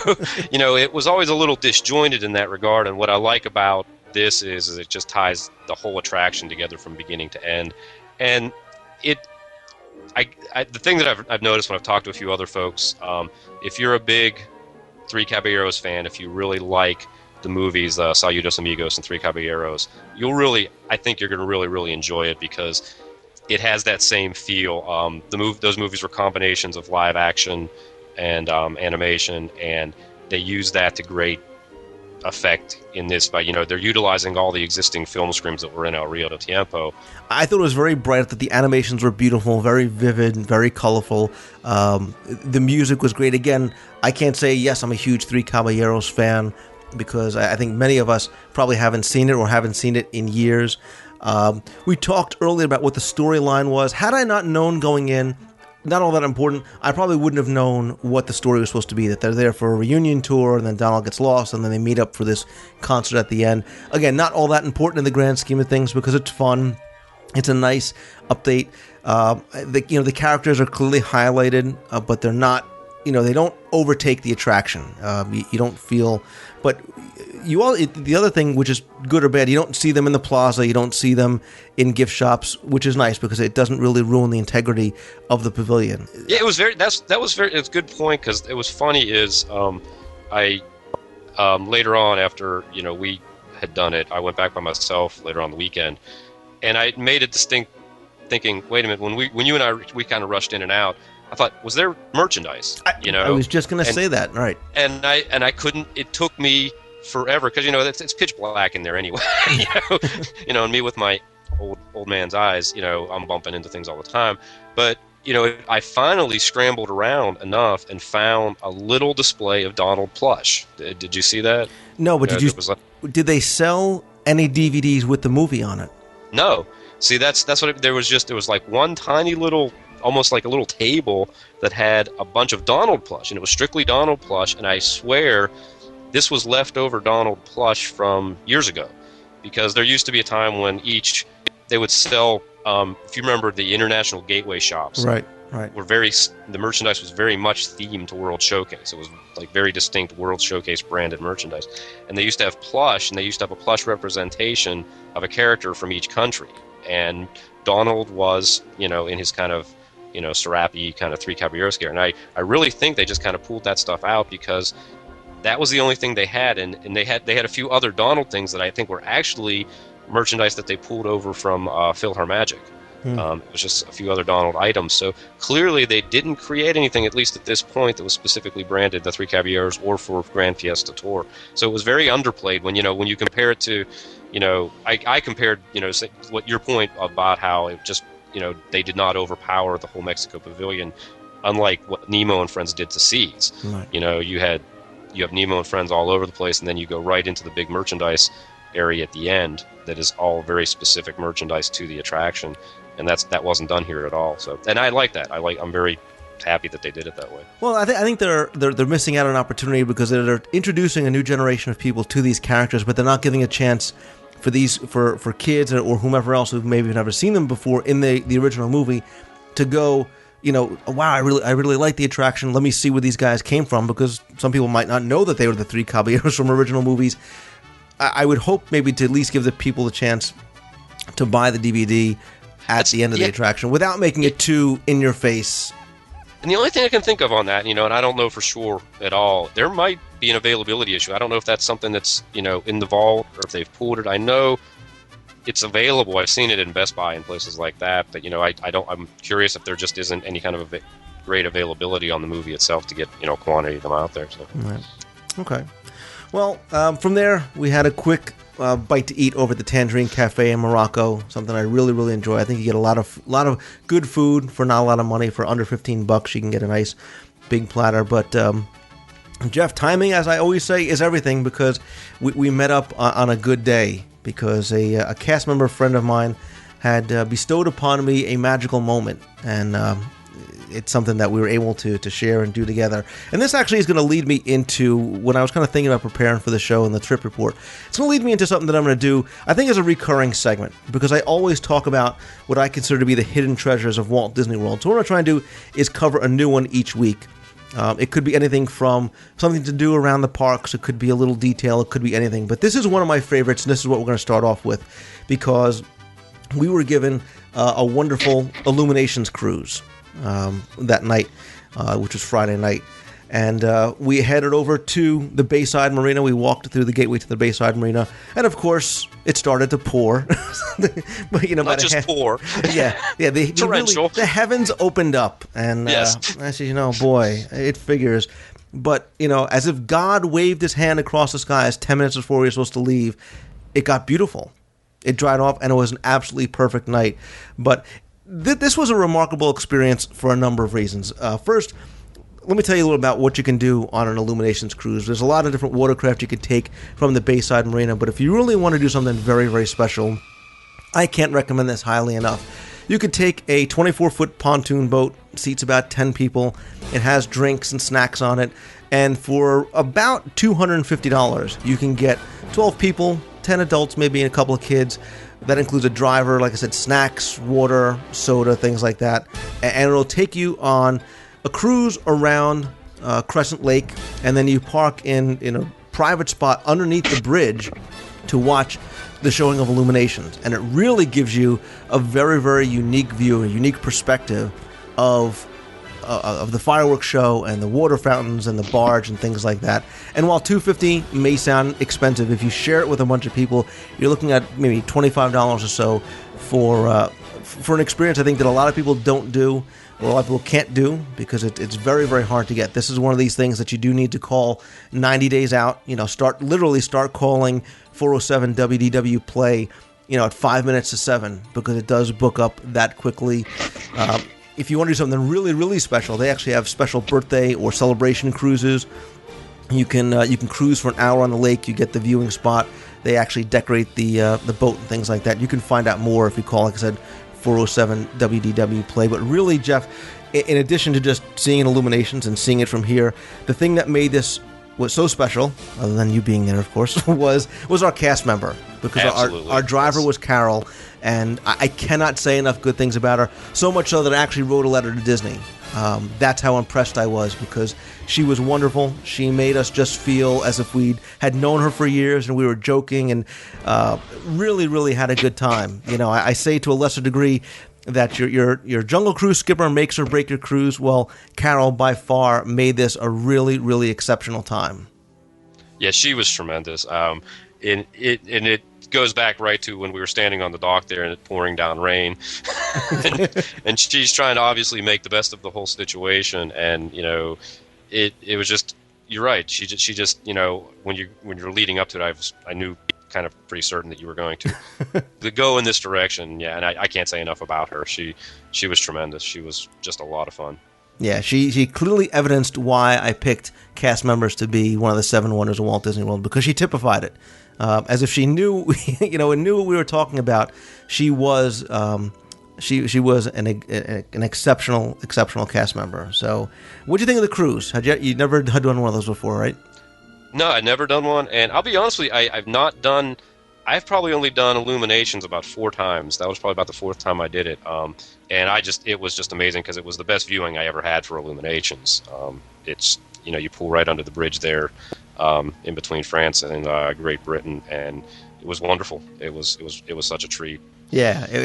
it was always a little disjointed in that regard. And what I like about this is it just ties the whole attraction together from beginning to end. And the thing that I've noticed when I've talked to a few other folks, if you're a big Three Caballeros fan, if you really like the movies Saludos Amigos and Three Caballeros, I think you're going to really, really enjoy it because it has that same feel. Those movies were combinations of live action and animation, and they use that to great effect in this by, they're utilizing all the existing film screens that were in El Rio de Tiempo. I thought it was very bright, that the animations were beautiful, very vivid, very colorful. The music was great. Again, I can't say, yes, I'm a huge Three Caballeros fan, because I think many of us probably haven't seen it or haven't seen it in years. We talked earlier about what the storyline was. Had I not known going in, not all that important, I probably wouldn't have known what the story was supposed to be, that they're there for a reunion tour, and then Donald gets lost, and then they meet up for this concert at the end. Again, not all that important in the grand scheme of things, because it's fun. It's a nice update. The characters are clearly highlighted, but they're not, they don't overtake the attraction. You don't feel, but the other thing, which is good or bad, you don't see them in the plaza, you don't see them in gift shops, which is nice because it doesn't really ruin the integrity of the pavilion. Yeah, it's a good point, because it was funny is I later on, after we had done it, I went back by myself later on the weekend, and I made a distinct thinking, wait a minute, when you and I we kind of rushed in and out, I thought, was there merchandise? I was just going to say that, right? And I couldn't. It took me forever, because it's pitch black in there anyway. And me with my old man's eyes, I'm bumping into things all the time. But I finally scrambled around enough and found a little display of Donald plush. Did you see that? No, but did they sell any DVDs with the movie on it? No. See, that's what there was like one tiny little, almost like a little table that had a bunch of Donald plush, and it was strictly Donald plush, and I swear this was leftover Donald plush from years ago, because there used to be a time when they would sell, if you remember, the international gateway shops. Right. The merchandise was very much themed to World Showcase. It was like very distinct World Showcase branded merchandise. And they used to have plush, and they used to have a plush representation of a character from each country. And Donald was, in his kind of, serape kind of Three Caballeros gear. And I really think they just kind of pulled that stuff out, because that was the only thing they had, and they had a few other Donald things that I think were actually merchandise that they pulled over from PhilharMagic. It was just a few other Donald items. So clearly they didn't create anything, at least at this point, that was specifically branded the Three Caballeros or for Grand Fiesta Tour. So it was very underplayed when you compare it to, I compared, what your point about how it just, they did not overpower the whole Mexico Pavilion, unlike what Nemo and Friends did to Seas. Right. You have Nemo and Friends all over the place, and then you go right into the big merchandise area at the end that is all very specific merchandise to the attraction, and that wasn't done here at all. So, and I like that. I'm very happy that they did it that way. Well, I think they're missing out on an opportunity, because they're introducing a new generation of people to these characters, but they're not giving a chance for kids or whomever else who've maybe never seen them before in the original movie to go, wow, I really like the attraction. Let me see where these guys came from, because some people might not know that they were the Three Caballeros from original movies. I would hope maybe to at least give the people the chance to buy the DVD at the end of the attraction without making it too in your face. And the only thing I can think of on that, and I don't know for sure at all, there might be an availability issue. I don't know if that's something that's, in the vault, or if they've pulled it. I know it's available. I've seen it in Best Buy and places like that, but I'm curious if there just isn't any kind of great availability on the movie itself to get quantity of them out there. So. Right. Okay. Well, from there we had a quick bite to eat over at the Tangerine Cafe in Morocco. Something I really, really enjoy. I think you get a lot of good food for not a lot of money. For under $15, you can get a nice big platter. But Jeff, timing, as I always say, is everything, because we met up on a good day, because a cast member friend of mine had bestowed upon me a magical moment, and it's something that we were able to share and do together. And this actually is going to lead me into, when I was kind of thinking about preparing for the show and the trip report, it's going to lead me into something that I'm going to do, I think, as a recurring segment, because I always talk about what I consider to be the hidden treasures of Walt Disney World. So what I'm trying to do is cover a new one each week. It could be anything from something to do around the parks. It could be a little detail. It could be anything. But this is one of my favorites, and this is what we're going to start off with, because we were given a wonderful Illuminations cruise that night, which was Friday night. And we headed over to the Bayside Marina. We walked through the gateway to the Bayside Marina. And, of course, it started to pour. But, not just pour. Yeah. Torrential. The heavens opened up. And yes. I said, boy, it figures. but, as if God waved his hand across the sky as 10 minutes before we were supposed to leave, it got beautiful. It dried off, and it was an absolutely perfect night. But this was a remarkable experience for a number of reasons. First, let me tell you a little about what you can do on an Illuminations cruise. There's a lot of different watercraft you can take from the Bayside Marina, but if you really want to do something very, very special, I can't recommend this highly enough. You could take a 24-foot pontoon boat, seats about 10 people. It has drinks and snacks on it, and for about $250, you can get 12 people, 10 adults, maybe and a couple of kids. That includes a driver, like I said, snacks, water, soda, things like that, and it'll take you on a cruise around Crescent Lake, and then you park in a private spot underneath the bridge to watch the showing of Illuminations. And it really gives you a very, very unique view, a unique perspective of the fireworks show and the water fountains and the barge and things like that. And while $250 may sound expensive, if you share it with a bunch of people, you're looking at maybe $25 or so for an experience I think that a lot of people don't do, or a lot of people can't do, because it's very, very hard to get. This is one of these things that you do need to call 90 days out. Start calling 407 WDW play, at 5 minutes to 7, because it does book up that quickly. If you want to do something really, really special, they actually have special birthday or celebration cruises. You can cruise for an hour on the lake. You get the viewing spot. They actually decorate the boat and things like that. You can find out more if you call, like I said, 407 WDW play. But really, Jeff, in addition to just seeing Illuminations and seeing it from here, the thing that made this was so special, other than you being there, of course, was our cast member, because our driver was Carol, and I cannot say enough good things about her, so much so that I actually wrote a letter to Disney. That's how impressed I was, because she was wonderful. She made us just feel as if we had known her for years, and we were joking, and really, really had a good time. I say to a lesser degree that your Jungle Cruise skipper makes or break your cruise. Well, Carol by far made this a really, really exceptional time. Yeah, she was tremendous. And it goes back right to when we were standing on the dock there and it pouring down rain, and she's trying to obviously make the best of the whole situation. And it was just, you're right. She just when you're leading up to it, I knew kind of pretty certain that you were going to go in this direction. Yeah, and I can't say enough about her. She was tremendous. She was just a lot of fun. Yeah, she clearly evidenced why I picked cast members to be one of the 7 wonders of Walt Disney World, because she typified it. As if she knew, and knew what we were talking about. She was she was an exceptional cast member. So, what do you think of the cruise? You never had done one of those before, right? No, I'd never done one, and I'll be honest with you, I've probably only done Illuminations about 4 times. That was probably about the 4th time I did it. And it was just amazing, because it was the best viewing I ever had for Illuminations. It's, you pull right under the bridge there, in between France and Great Britain, and it was wonderful. It was such a treat. Yeah, we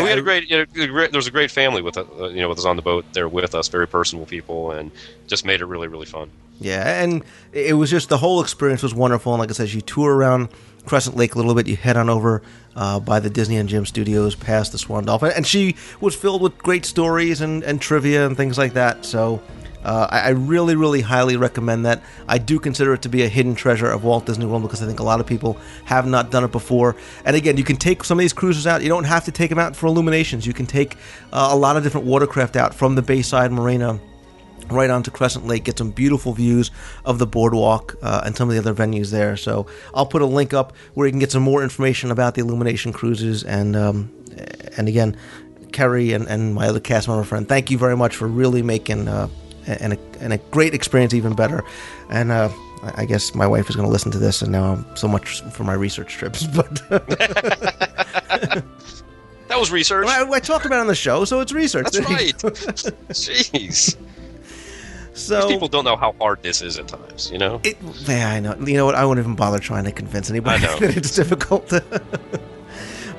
had a great. There was a great family with us on the boat there with us. Very personable people, and just made it really, really fun. Yeah, and it was just, the whole experience was wonderful. And like I said, you tour around Crescent Lake a little bit. You head on over by the Disney and Jim Studios, past the Swan Dolphin, and she was filled with great stories and trivia and things like that. So I really, really highly recommend that. I do consider it to be a hidden treasure of Walt Disney World, because I think a lot of people have not done it before. And again, you can take some of these cruises out. You don't have to take them out for Illuminations. You can take a lot of different watercraft out from the Bayside Marina right onto Crescent Lake, get some beautiful views of the boardwalk and some of the other venues there. So I'll put a link up where you can get some more information about the Illumination cruises. And again, Kerry and my other cast member friend, thank you very much for really making and a great experience even better. And I guess my wife is going to listen to this, and now I'm so much for my research trips. But that was research. I talked about it on the show, so it's research. That's right. Jeez. So, these people don't know how hard this is at times, Yeah, I know. You know what? I won't even bother trying to convince anybody that it's difficult.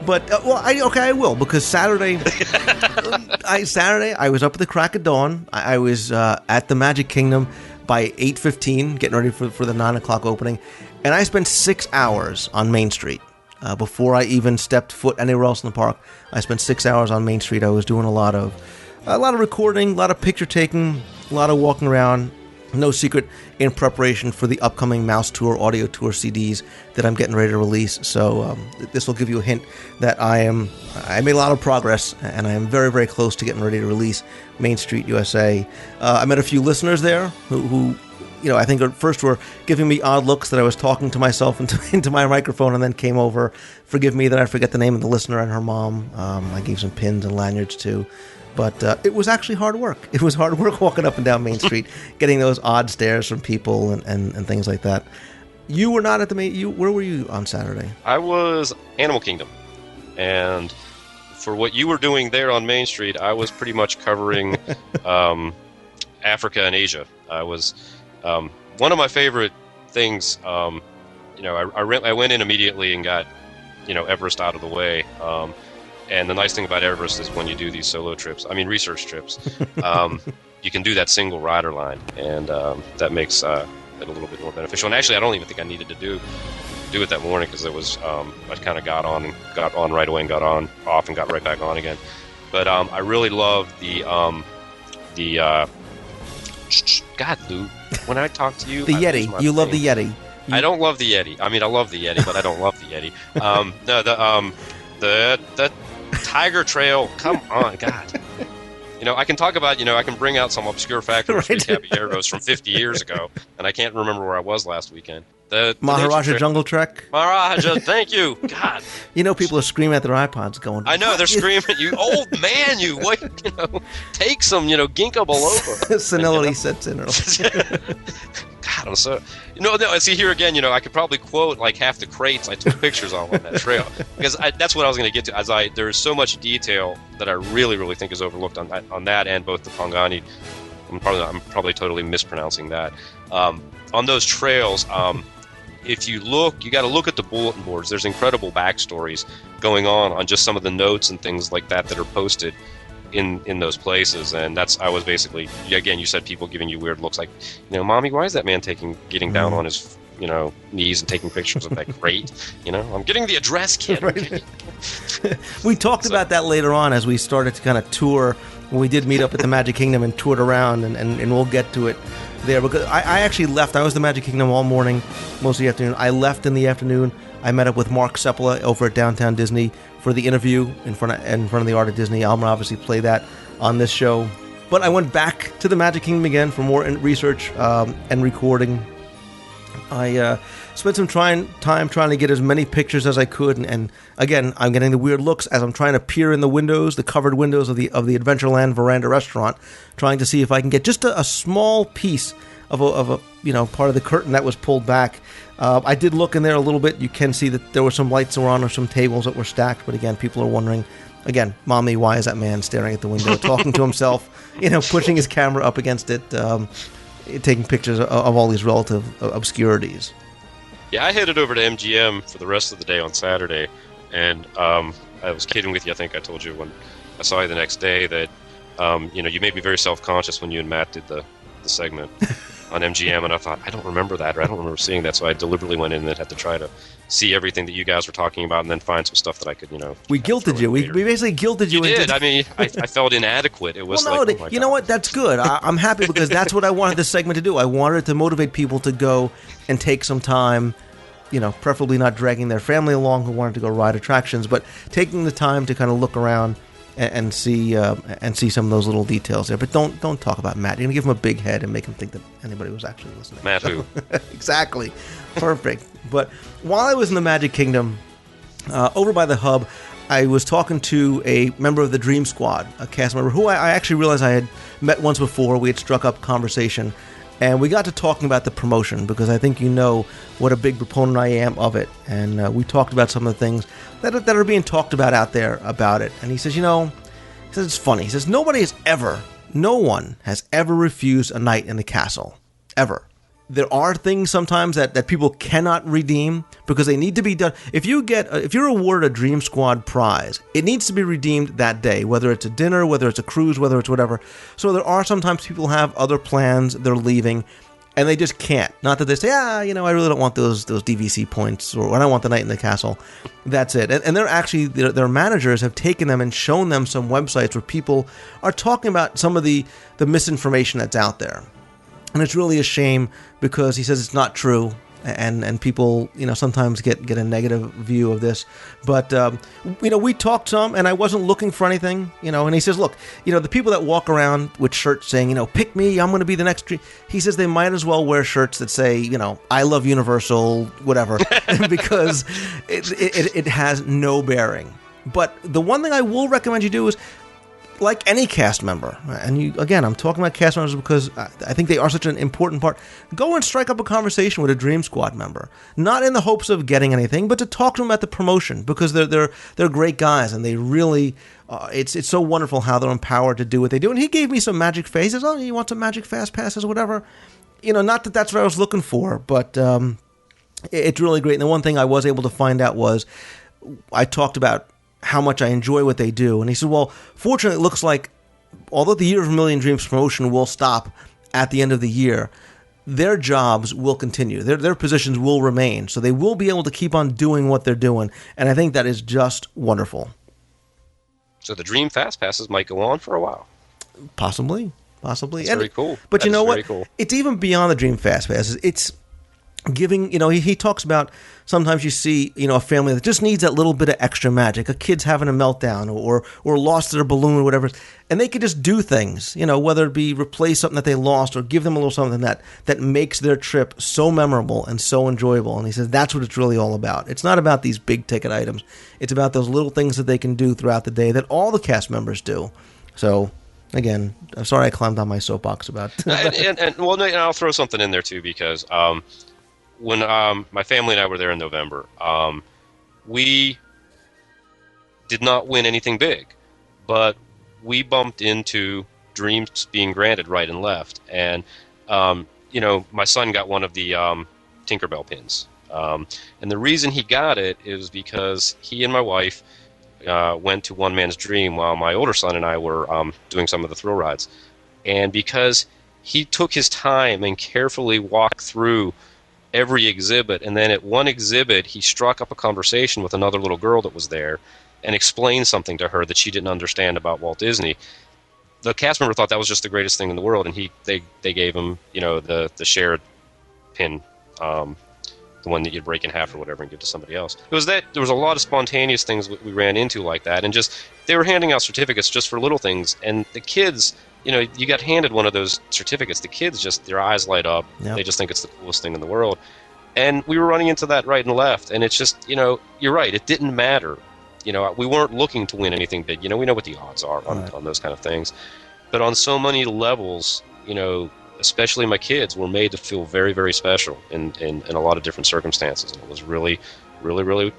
But I will, because Saturday I was up at the crack of dawn. I was at the Magic Kingdom by 8:15, getting ready for the 9 o'clock opening, and I spent 6 hours on Main Street before I even stepped foot anywhere else in the park. I spent 6 hours on Main Street. I was doing a lot of recording, a lot of picture taking, a lot of walking around, no secret, in preparation for the upcoming Mouse Tour audio tour CDs that I'm getting ready to release. So this will give you a hint that I made a lot of progress, and I am very, very close to getting ready to release Main Street USA. I met a few listeners there who I think at first were giving me odd looks that I was talking to myself into my microphone, and then came over. Forgive me that I forget the name of the listener and her mom. I gave some pins and lanyards too. But it was actually hard work. It was hard work walking up and down Main Street, getting those odd stares from people and things like that. You were not at the where were you on Saturday? I was Animal Kingdom. And for what you were doing there on Main Street, I was pretty much covering Africa and Asia. I was one of my favorite things. I went in immediately and got Everest out of the way. And the nice thing about Everest is when you do these solo trips, research trips, you can do that single rider line, and that makes it a little bit more beneficial. And actually, I don't even think I needed to do it that morning, because it was I kind of got on right away and got on off and got right back on again. But I really love the God, Lou, when I talk to you, the Yeti. You love the Yeti. I don't love the Yeti. I love the Yeti, but I don't love the Yeti. The Tiger Trail, come on, God. I can talk about, I can bring out some obscure fact or three caballeros from 50 years ago, and I can't remember where I was last weekend. The Maharaja Jungle Trek? Maharaja, thank you. God. People are screaming at their iPods going, I know, they're screaming, you old man, take some, ginkgo biloba. Senility sets in. God, I'm so... see, here again, I could probably quote like half the crates I took pictures on that trail. Because that's what I was going to get to. There's so much detail that I really, really think is overlooked on that and both the Pongani. I'm probably totally mispronouncing that. On those trails, if you look, you got to look at the bulletin boards. There's incredible backstories going on just some of the notes and things like that are posted in those places. And I was basically, again, you said people giving you weird looks like, Mommy, why is that man getting down on his knees and taking pictures of that crate? I'm getting the address, kid. Right. We talked about that later on as we started to kind of tour. We did meet up at the Magic Kingdom and toured around, and we'll get to it there. Because I actually left. I was at the Magic Kingdom all morning, most of the afternoon. I left in the afternoon. I met up with Mark Sepula over at Downtown Disney for the interview in front of the Art of Disney. I'm going to obviously play that on this show. But I went back to the Magic Kingdom again for more research and recording. I spent some time trying to get as many pictures as I could, and again, I'm getting the weird looks as I'm trying to peer in the windows, the covered windows of the Adventureland Veranda restaurant, trying to see if I can get just a small piece of a part of the curtain that was pulled back. I did look in there a little bit. You can see that there were some lights that were on or some tables that were stacked, but again, people are wondering, again, Mommy, why is that man staring at the window, talking to himself, pushing his camera up against it, taking pictures of all these relative obscurities. Yeah, I headed over to MGM for the rest of the day on Saturday, and I was kidding with you. I think I told you when I saw you the next day that you made me very self-conscious when you and Matt did the segment on MGM, and I thought, I don't remember that, or I don't remember seeing that, so I deliberately went in and had to try to see everything that you guys were talking about and then find some stuff that I could, We guilted you. We basically guilted you. You did. I felt inadequate. It was you know what? That's good. I'm happy because that's what I wanted this segment to do. I wanted to motivate people to go and take some time, preferably not dragging their family along who wanted to go ride attractions, but taking the time to kind of look around and see some of those little details there. But don't talk about Matt. You're gonna give him a big head and make him think that anybody was actually listening. Matt who? Exactly. Perfect. But while I was in the Magic Kingdom, over by the hub, I was talking to a member of the Dream Squad, a cast member who I actually realized I had met once before. We had struck up conversation, and we got to talking about the promotion, because I think what a big proponent I am of it. And we talked about some of the things that are being talked about out there about it. And he says, it's funny. He says, no one has ever refused a night in the castle. Ever. There are things sometimes that people cannot redeem because they need to be done. If you're awarded a Dream Squad prize, it needs to be redeemed that day, whether it's a dinner, whether it's a cruise, whether it's whatever. So there are sometimes people have other plans, they're leaving, and they just can't. Not that they say, I really don't want those DVC points, or I don't want the night in the castle. That's it. And they're actually, their managers have taken them and shown them some websites where people are talking about some of the misinformation that's out there. And it's really a shame because he says it's not true. And people, sometimes get a negative view of this. But, we talked some, and I wasn't looking for anything, And he says, look, the people that walk around with shirts saying, pick me, I'm going to be the next... He says they might as well wear shirts that say, I love Universal, whatever, because it has no bearing. But the one thing I will recommend you do is, like any cast member, and again, I'm talking about cast members because I think they are such an important part, go and strike up a conversation with a Dream Squad member. Not in the hopes of getting anything, but to talk to them at the promotion, because they're great guys, and they really, it's so wonderful how they're empowered to do what they do. And he gave me some magic faces. Oh, you want some magic fast passes, whatever. Not that that's what I was looking for, but it's really great. And the one thing I was able to find out was, I talked about how much I enjoy what they do. And he said, well, fortunately, it looks like, although the Year of a Million Dreams promotion will stop at the end of the year, their jobs will continue. Their positions will remain. So they will be able to keep on doing what they're doing. And I think that is just wonderful. So the Dream Fast Passes might go on for a while. Possibly. That's very cool. But you know what? Cool. It's even beyond the Dream Fast Passes. It's giving, he talks about sometimes you see, a family that just needs that little bit of extra magic. A kid's having a meltdown or lost their balloon or whatever. And they could just do things, whether it be replace something that they lost or give them a little something that makes their trip so memorable and so enjoyable. And he says that's what it's really all about. It's not about these big ticket items. It's about those little things that they can do throughout the day that all the cast members do. So, again, I'm sorry I climbed on my soapbox about and I'll throw something in there too, because when my family and I were there in November, we did not win anything big, but we bumped into dreams being granted right and left. And, my son got one of the Tinkerbell pins. And the reason he got it is because he and my wife went to One Man's Dream while my older son and I were doing some of the thrill rides. And because he took his time and carefully walked through every exhibit, and then at one exhibit he struck up a conversation with another little girl that was there and explained something to her that she didn't understand about Walt Disney. The cast member thought that was just the greatest thing in the world, and they gave him the shared pin, the one that you'd break in half or whatever and give to somebody else. It was that there was a lot of spontaneous things we ran into like that, and just they were handing out certificates just for little things, and the kids, you got handed one of those certificates. The kids just, their eyes light up. Yep. They just think it's the coolest thing in the world. And we were running into that right and left. And it's just, you're right. It didn't matter. We weren't looking to win anything big. We know what the odds are on those kind of things. But on so many levels, especially my kids were made to feel very, very special in a lot of different circumstances. And it was really, really, really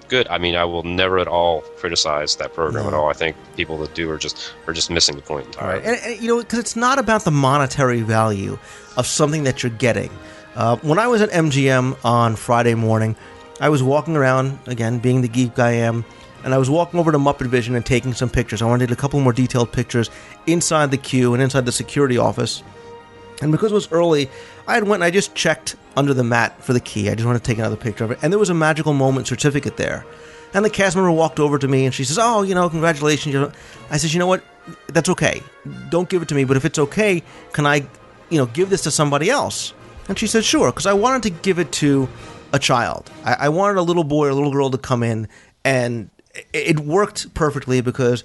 good. I mean, I will never at all criticize that program at all. I think people that do are just missing the point entirely. Right. And because it's not about the monetary value of something that you're getting. When I was at MGM on Friday morning, I was walking around, again, being the geek I am, and I was walking over to Muppet Vision and taking some pictures. I wanted a couple more detailed pictures inside the queue and inside the security office. And because it was early, I went and I just checked under the mat for the key. I just wanted to take another picture of it. And there was a Magical Moment certificate there. And the cast member walked over to me and she says, oh, congratulations. I said, you know what? That's okay. Don't give it to me. But if it's okay, can I, give this to somebody else? And she said, sure, because I wanted to give it to a child. I wanted a little boy or a little girl to come in, and it worked perfectly because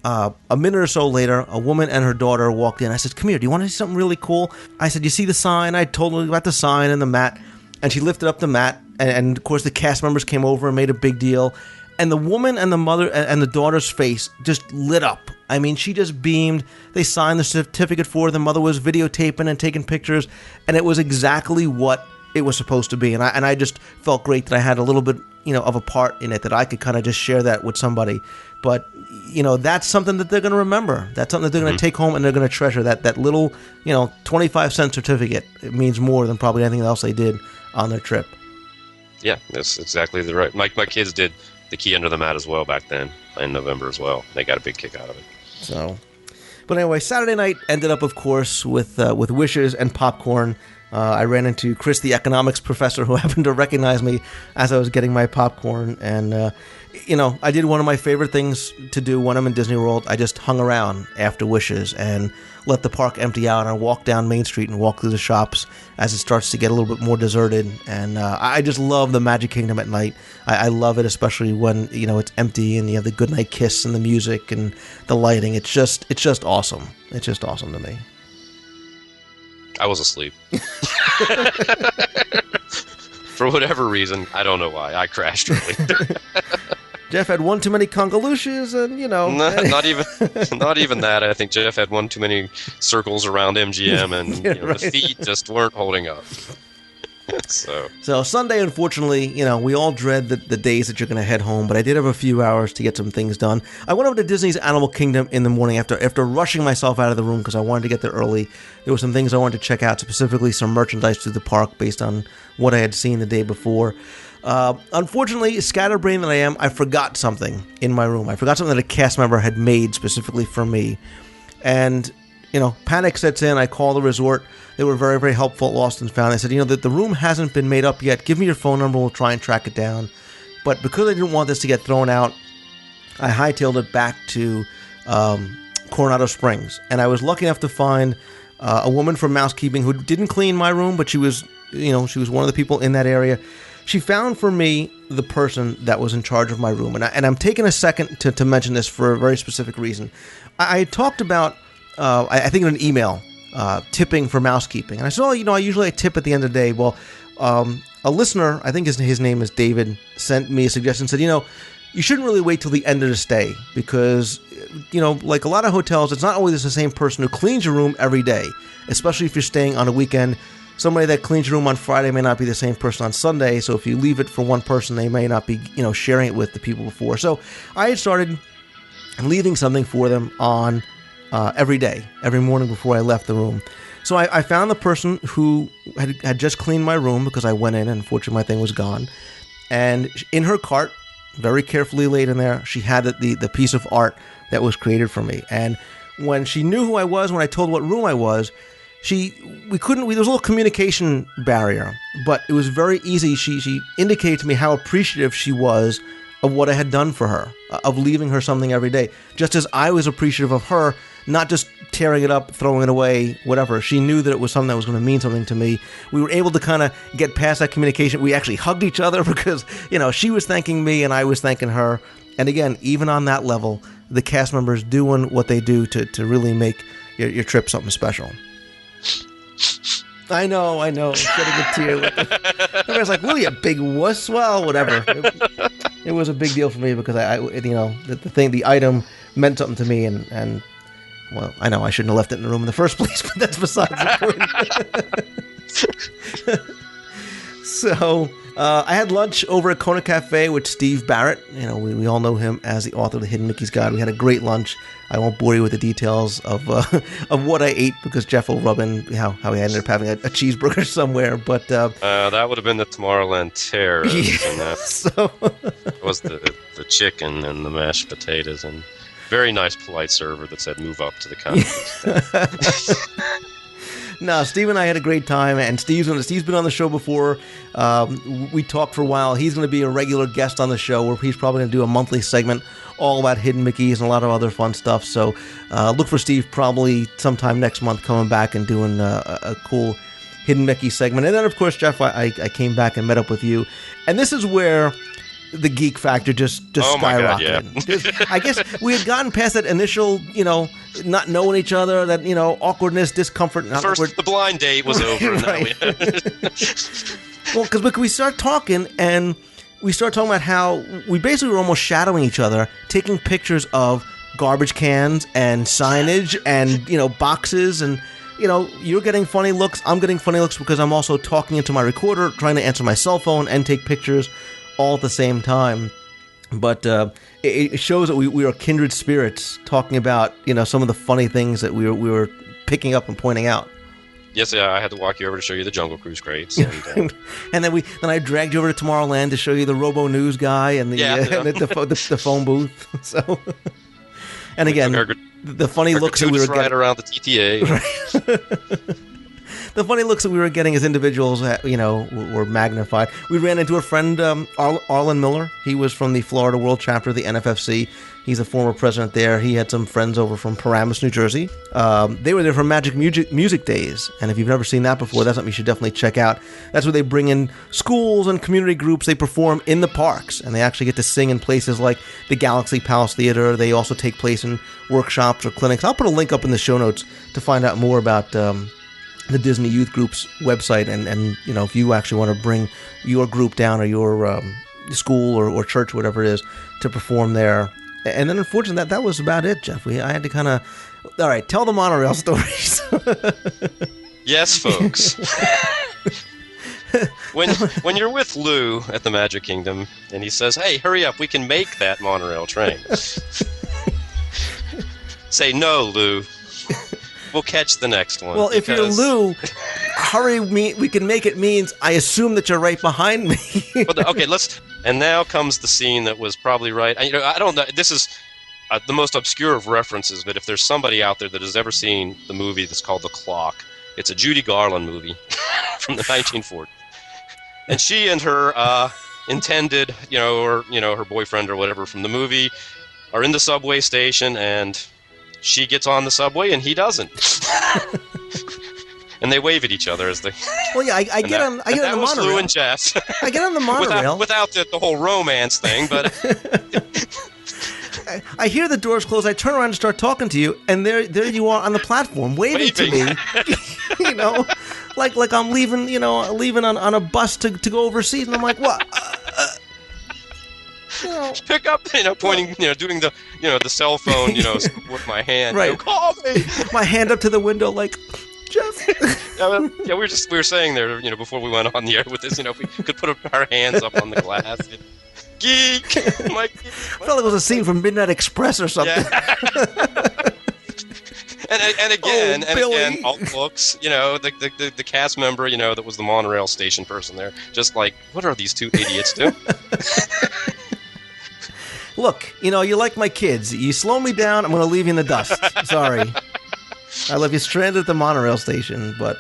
a minute or so later, a woman and her daughter walked in. I said, come here, do you want to see something really cool? I said, you see the sign? I told her about the sign and the mat, and she lifted up the mat, and of course the cast members came over and made a big deal. And the woman and the mother and the daughter's face just lit up. I mean, she just beamed. They signed the certificate for her. The mother was videotaping and taking pictures, and it was exactly what it was supposed to be. And I just felt great that I had a little bit, of a part in it, that I could kind of just share that with somebody. But, that's something that they're going to remember. That's something that they're going to take home and they're going to treasure. That little, 25-cent certificate. It means more than probably anything else they did on their trip. Yeah, that's exactly the right. My kids did the key under the mat as well back then in November as well. They got a big kick out of it. So, but anyway, Saturday night ended up, of course, with wishes and popcorn. I ran into Chris, the economics professor, who happened to recognize me as I was getting my popcorn. And, I did one of my favorite things to do when I'm in Disney World. I just hung around after Wishes and let the park empty out, and I walked down Main Street and walked through the shops as it starts to get a little bit more deserted. And I just love the Magic Kingdom at night. I love it, especially when it's empty and you have the goodnight kiss and the music and the lighting. It's just awesome. It's just awesome to me. I was asleep. For whatever reason, I don't know why. I crashed early. Jeff had one too many convolutions, and not even that. I think Jeff had one too many circles around MGM, and right. The feet just weren't holding up. So Sunday, unfortunately, we all dread the days that you're going to head home, but I did have a few hours to get some things done. I went over to Disney's Animal Kingdom in the morning after rushing myself out of the room because I wanted to get there early. There were some things I wanted to check out, specifically some merchandise through the park based on what I had seen the day before. Unfortunately, scatterbrained that I am, I forgot something in my room. I forgot something that a cast member had made specifically for me. And, panic sets in. I call the resort. They were very, very helpful at Lost and Found. They said, that the room hasn't been made up yet. Give me your phone number. We'll try and track it down. But because I didn't want this to get thrown out, I hightailed it back to Coronado Springs. And I was lucky enough to find a woman from Mousekeeping who didn't clean my room, but she was one of the people in that area. She found for me the person that was in charge of my room. And I'm taking a second to mention this for a very specific reason. I had talked about, I think in an email, tipping for Mousekeeping. And I said, I usually tip at the end of the day. Well, a listener, I think his name is David, sent me a suggestion, said, you shouldn't really wait till the end of the stay because, like a lot of hotels, it's not always the same person who cleans your room every day, especially if you're staying on a weekend. Somebody that cleans your room on Friday may not be the same person on Sunday, so if you leave it for one person, they may not be, sharing it with the people before. So I had started leaving something for them on every day, every morning before I left the room. So I found the person who had just cleaned my room because I went in and unfortunately my thing was gone. And in her cart, very carefully laid in there, she had the piece of art that was created for me. And when she knew who I was, when I told what room I was, there was a little communication barrier, but it was very easy. She indicated to me how appreciative she was of what I had done for her, of leaving her something every day, just as I was appreciative of her, not just tearing it up, throwing it away, whatever. She knew that it was something that was going to mean something to me. We were able to kind of get past that communication. We actually hugged each other because, she was thanking me and I was thanking her. And again, even on that level, the cast members doing what they do to really make your trip something special. I know. Shedding a tear. Everybody's like, "Will you big wuss?" Well, whatever. It was a big deal for me because the item meant something to me, and well, I know I shouldn't have left it in the room in the first place, but that's besides the point. So I had lunch over at Kona Cafe with Steve Barrett. We all know him as the author of the Hidden Mickey's Guide. We had a great lunch. I won't bore you with the details of what I ate because Jeff will rub in how he ended up having a cheeseburger somewhere. But that would have been the Tomorrowland Terrace. Yeah, and that so was the chicken and the mashed potatoes and very nice, polite server that said, "Move up to the counter." No, Steve and I had a great time, and Steve's been on the show before. We talked for a while. He's going to be a regular guest on the show, where he's probably going to do a monthly segment all about Hidden Mickeys and a lot of other fun stuff. So look for Steve probably sometime next month coming back and doing a cool Hidden Mickey segment. And then, of course, Jeff, I came back and met up with you. And this is where the geek factor just skyrocketed. God, yeah. I guess we had gotten past that initial, not knowing each other, that, awkwardness, discomfort. First, the blind date was over. Right. Well, because we start talking, and we start talking about how we basically were almost shadowing each other, taking pictures of garbage cans and signage and, boxes, and, you're getting funny looks, I'm getting funny looks because I'm also talking into my recorder, trying to answer my cell phone and take pictures all at the same time. But it shows that we are kindred spirits talking about, some of the funny things that we were picking up and pointing out. Yes, I had to walk you over to show you the Jungle Cruise crates. And, and then I dragged you over to Tomorrowland to show you the Robo News guy and the phone booth. So, and again, the funny looks that we were getting around the TTA. Right. the funny looks that we were getting as individuals, were magnified. We ran into a friend, Arlen Miller. He was from the Florida World Chapter of the NFFC. He's a former president there. He had some friends over from Paramus, New Jersey. They were there for Magic Music Days, and if you've never seen that before, that's something you should definitely check out. That's where they bring in schools and community groups. They perform in the parks, and they actually get to sing in places like the Galaxy Palace Theater. They also take place in workshops or clinics. I'll put a link up in the show notes to find out more about the Disney Youth Group's website, and if you actually want to bring your group down or your school or church, whatever it is, to perform there. And then, unfortunately, that was about it, Jeff. I had to kind of... All right, tell the monorail stories. Yes, folks. When you're with Lou at the Magic Kingdom, and he says, "Hey, hurry up, we can make that monorail train." Say, "No, Lou. We'll catch the next one." Well, if you're Lou, hurry, we can make it means I assume that you're right behind me. Okay, and now comes the scene that was probably right. I don't know. This is the most obscure of references, but if there's somebody out there that has ever seen the movie that's called The Clock, it's a Judy Garland movie from the 1940s. And she and her intended, her boyfriend or whatever from the movie are in the subway station, and she gets on the subway and he doesn't. And they wave at each other as they... Well, yeah, I get on the monorail. That was Lou and Jeff. I get on the monorail. without the whole romance thing, but... I hear the doors close, I turn around and start talking to you, and there you are on the platform, waving to me. Like I'm leaving, leaving on a bus to go overseas, and I'm like, what? Pick up, pointing, doing the, the cell phone, with my hand. Right. Call me. My hand up to the window, like... Jeff. Yeah, we were saying there, before we went on the air with this, if we could put our hands up on the glass. Geek! I felt like it was a scene from Midnight Express or something. Yeah. and again, all looks, the cast member, that was the monorail station person there, just like, what are these two idiots doing? Look, you're like my kids. You slow me down, I'm going to leave you in the dust. Sorry. I left you stranded at the monorail station, but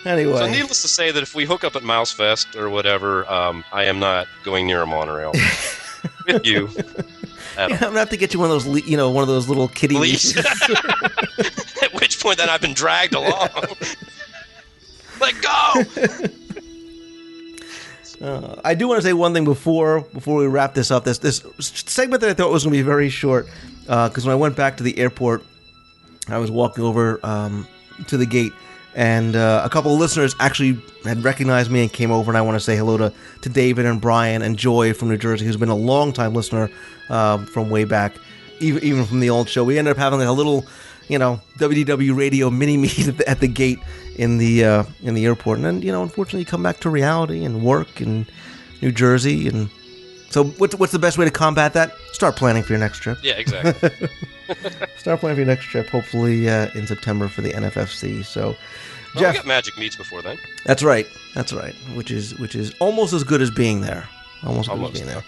anyway. So needless to say that if we hook up at Mouse Fest or whatever, I am not going near a monorail with you. I'm going to have to get you one of those, one of those little kiddie leashes. At which point then I've been dragged along. Let go! I do want to say one thing before we wrap this up. This segment that I thought was going to be very short, because when I went back to the airport, I was walking over to the gate, and a couple of listeners actually had recognized me and came over, and I want to say hello to David and Brian and Joy from New Jersey, who's been a long-time listener from way back, even from the old show. We ended up having like a little, WDW radio mini-meet at the gate in the airport, and then, unfortunately, come back to reality and work in New Jersey, and so what's the best way to combat that? Start planning for your next trip. Yeah, exactly. Start planning for your next trip, hopefully in September for the NFFC. So, Jeff, we got Magic Meets before then. That's right. Which is almost as good as being there. Almost as good as being there.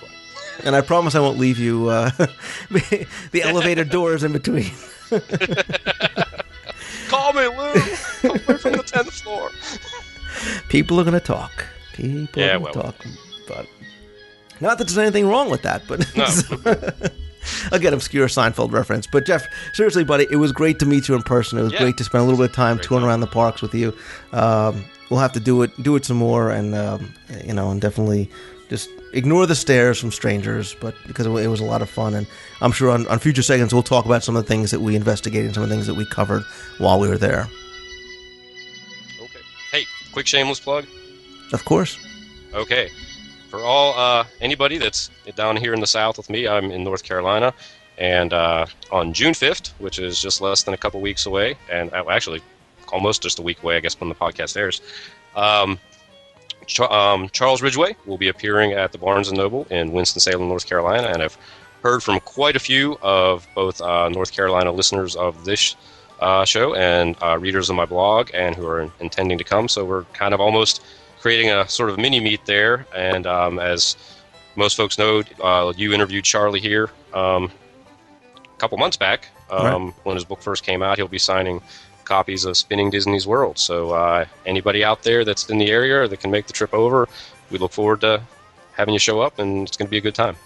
And I promise I won't leave you the elevator doors in between. Call me, Lou. Call me from the 10th floor. People are going to talk. Talk. But not that there's anything wrong with that, but no. Again, obscure Seinfeld reference. But Jeff, seriously, buddy, it was great to meet you in person. It was great to spend a little bit of time touring around the parks with you. We'll have to do it some more, and and definitely just ignore the stares from strangers, but because it was a lot of fun, and I'm sure on future segments we'll talk about some of the things that we investigated, some of the things that we covered while we were there. Okay. Hey, quick shameless plug. Of course. Okay. For all anybody that's down here in the South with me, I'm in North Carolina, and on June 5th, which is just less than a couple weeks away, and actually almost just a week away, I guess, when the podcast airs, Charles Ridgway will be appearing at the Barnes & Noble in Winston-Salem, North Carolina, and I've heard from quite a few of both North Carolina listeners of this show and readers of my blog, and who are intending to come, so we're kind of almost creating a sort of mini-meet there, and as most folks know, you interviewed Charlie here a couple months back when his book first came out. He'll be signing copies of Spinning Disney's World. So anybody out there that's in the area that can make the trip over, we look forward to having you show up, and it's going to be a good time.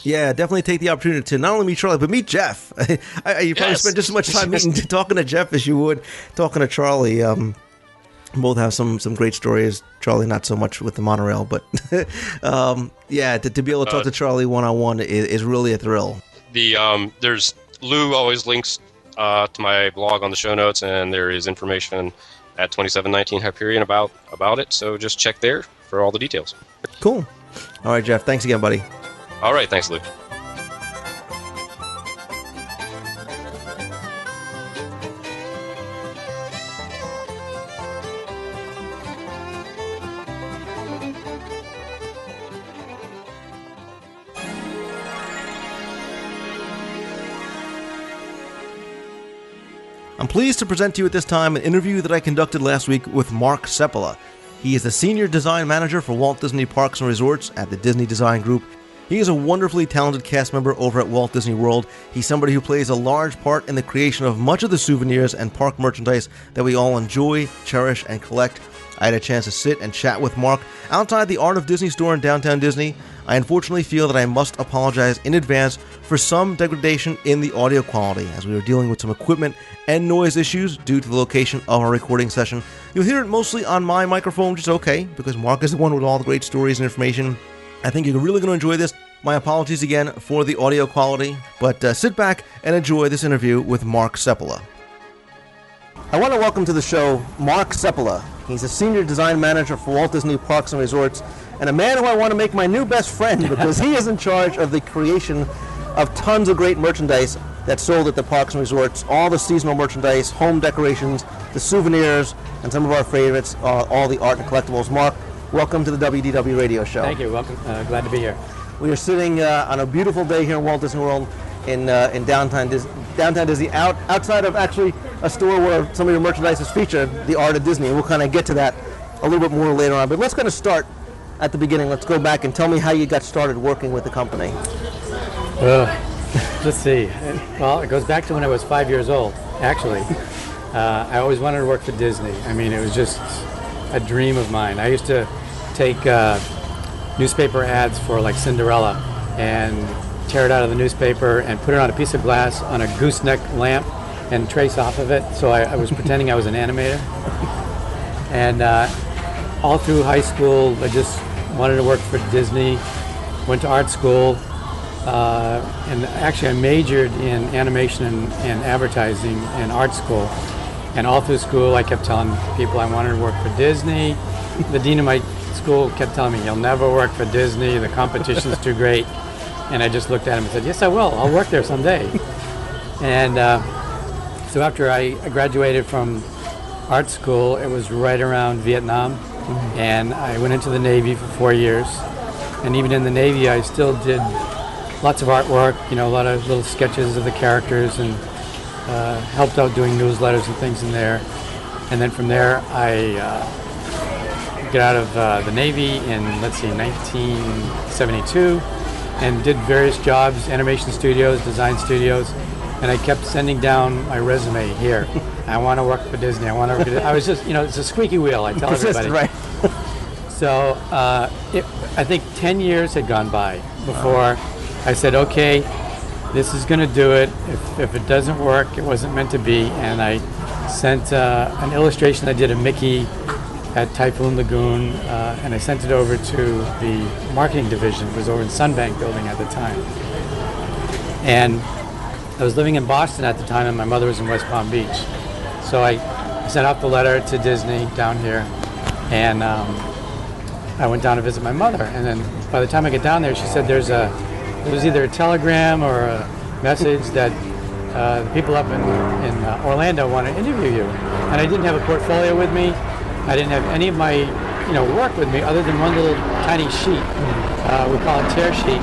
Yeah, definitely take the opportunity to not only meet Charlie, but meet Jeff. You probably spend just as much time talking to Jeff as you would talking to Charlie. Both have some great stories. Charlie, not so much with the monorail, but yeah, to be able to talk to Charlie one-on-one is really a thrill. There's Lou always links to my blog on the show notes, and there is information at 2719 Hyperion about it. So just check there for all the details. Cool. All right, Jeff. Thanks again, buddy. All right. Thanks, Lou. I'm pleased to present to you at this time an interview that I conducted last week with Mark Seppala. He is the Senior Design Manager for Walt Disney Parks and Resorts at the Disney Design Group. He is a wonderfully talented cast member over at Walt Disney World. He's somebody who plays a large part in the creation of much of the souvenirs and park merchandise that we all enjoy, cherish, and collect. I had a chance to sit and chat with Mark outside the Art of Disney store in downtown Disney. I unfortunately feel that I must apologize in advance for some degradation in the audio quality, as we were dealing with some equipment and noise issues due to the location of our recording session. You'll hear it mostly on my microphone, which is okay, because Mark is the one with all the great stories and information. I think you're really going to enjoy this. My apologies again for the audio quality, but sit back and enjoy this interview with Mark Seppala. I want to welcome to the show Mark Seppala. He's a Senior Design Manager for Walt Disney Parks and Resorts, and a man who I want to make my new best friend because he is in charge of the creation of tons of great merchandise that's sold at the parks and resorts, all the seasonal merchandise, home decorations, the souvenirs, and some of our favorites, all the art and collectibles. Mark, welcome to the WDW Radio Show. Thank you. Welcome. Glad to be here. We are sitting on a beautiful day here in Walt Disney World in downtown Disney, outside of actually a store where some of your merchandise is featured, the Art of Disney. We'll kind of get to that a little bit more later on. But let's kind of start at the beginning. Let's go back and tell me how you got started working with the company. Let's see. Well, it goes back to when I was 5 years old, actually. I always wanted to work for Disney. I mean, it was just a dream of mine. I used to take newspaper ads for like Cinderella and tear it out of the newspaper and put it on a piece of glass on a gooseneck lamp and trace off of it. So I was pretending I was an animator. And all through high school, I just wanted to work for Disney. Went to art school. And actually I majored in animation and advertising in art school. And all through school I kept telling people I wanted to work for Disney. The dean of my school kept telling me, you'll never work for Disney, the competition's too great. And I just looked at him and said, yes I will, I'll work there someday. And so after I graduated from art school, it was right around Vietnam. And I went into the Navy for 4 years. And even in the Navy I still did lots of artwork, a lot of little sketches of the characters, and helped out doing newsletters and things in there. And then from there, I got out of the Navy in, 1972, and did various jobs, animation studios, design studios, and I kept sending down my resume here. I want to work for Disney. I want to work for Disney. I was just, it's a squeaky wheel, I tell everybody. Right. So I think 10 years had gone by before I said, okay, this is going to do it. If it doesn't work, it wasn't meant to be. And I sent an illustration I did of Mickey at Typhoon Lagoon, and I sent it over to the marketing division. It was over in Sunbank building at the time. And I was living in Boston at the time, and my mother was in West Palm Beach. So I sent out the letter to Disney down here, and I went down to visit my mother. And then by the time I get down there, she said there was either a telegram or a message that the people up in Orlando want to interview you. And I didn't have a portfolio with me. I didn't have any of my work with me other than one little tiny sheet. We call it tear sheet.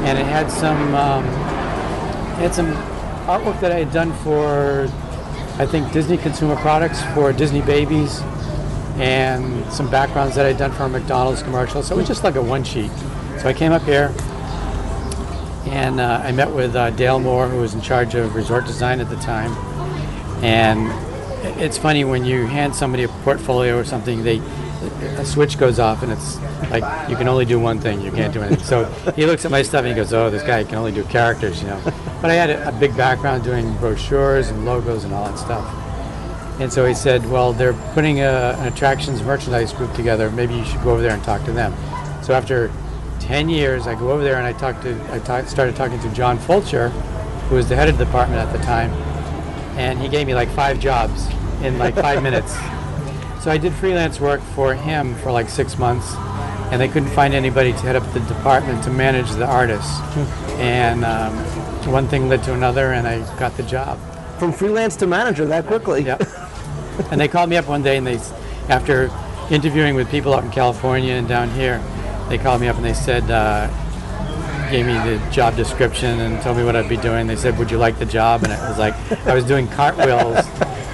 And it had some artwork that I had done for, I think, Disney Consumer Products for Disney Babies, and some backgrounds that I'd done for a McDonald's commercial. So it was just like a one sheet. So I came up here, and I met with Dale Moore, who was in charge of resort design at the time. And it's funny when you hand somebody a portfolio or something, a switch goes off and it's like you can only do one thing, you can't do anything. So he looks at my stuff and he goes, oh, this guy can only do characters, you know. But I had a big background doing brochures and logos and all that stuff. And so he said, well, they're putting an attractions merchandise group together, maybe you should go over there and talk to them. So after 10 years, I go over there and I started talking to John Fulcher, who was the head of the department at the time, and he gave me like 5 jobs in like 5 minutes. So I did freelance work for him for like 6 months, and they couldn't find anybody to head up the department to manage the artists. And one thing led to another, and I got the job. From freelance to manager that quickly. Yep. And they called me up one day, and after interviewing with people up in California and down here, they called me up and they said, gave me the job description and told me what I'd be doing. They said, would you like the job? And it was like, I was doing cartwheels,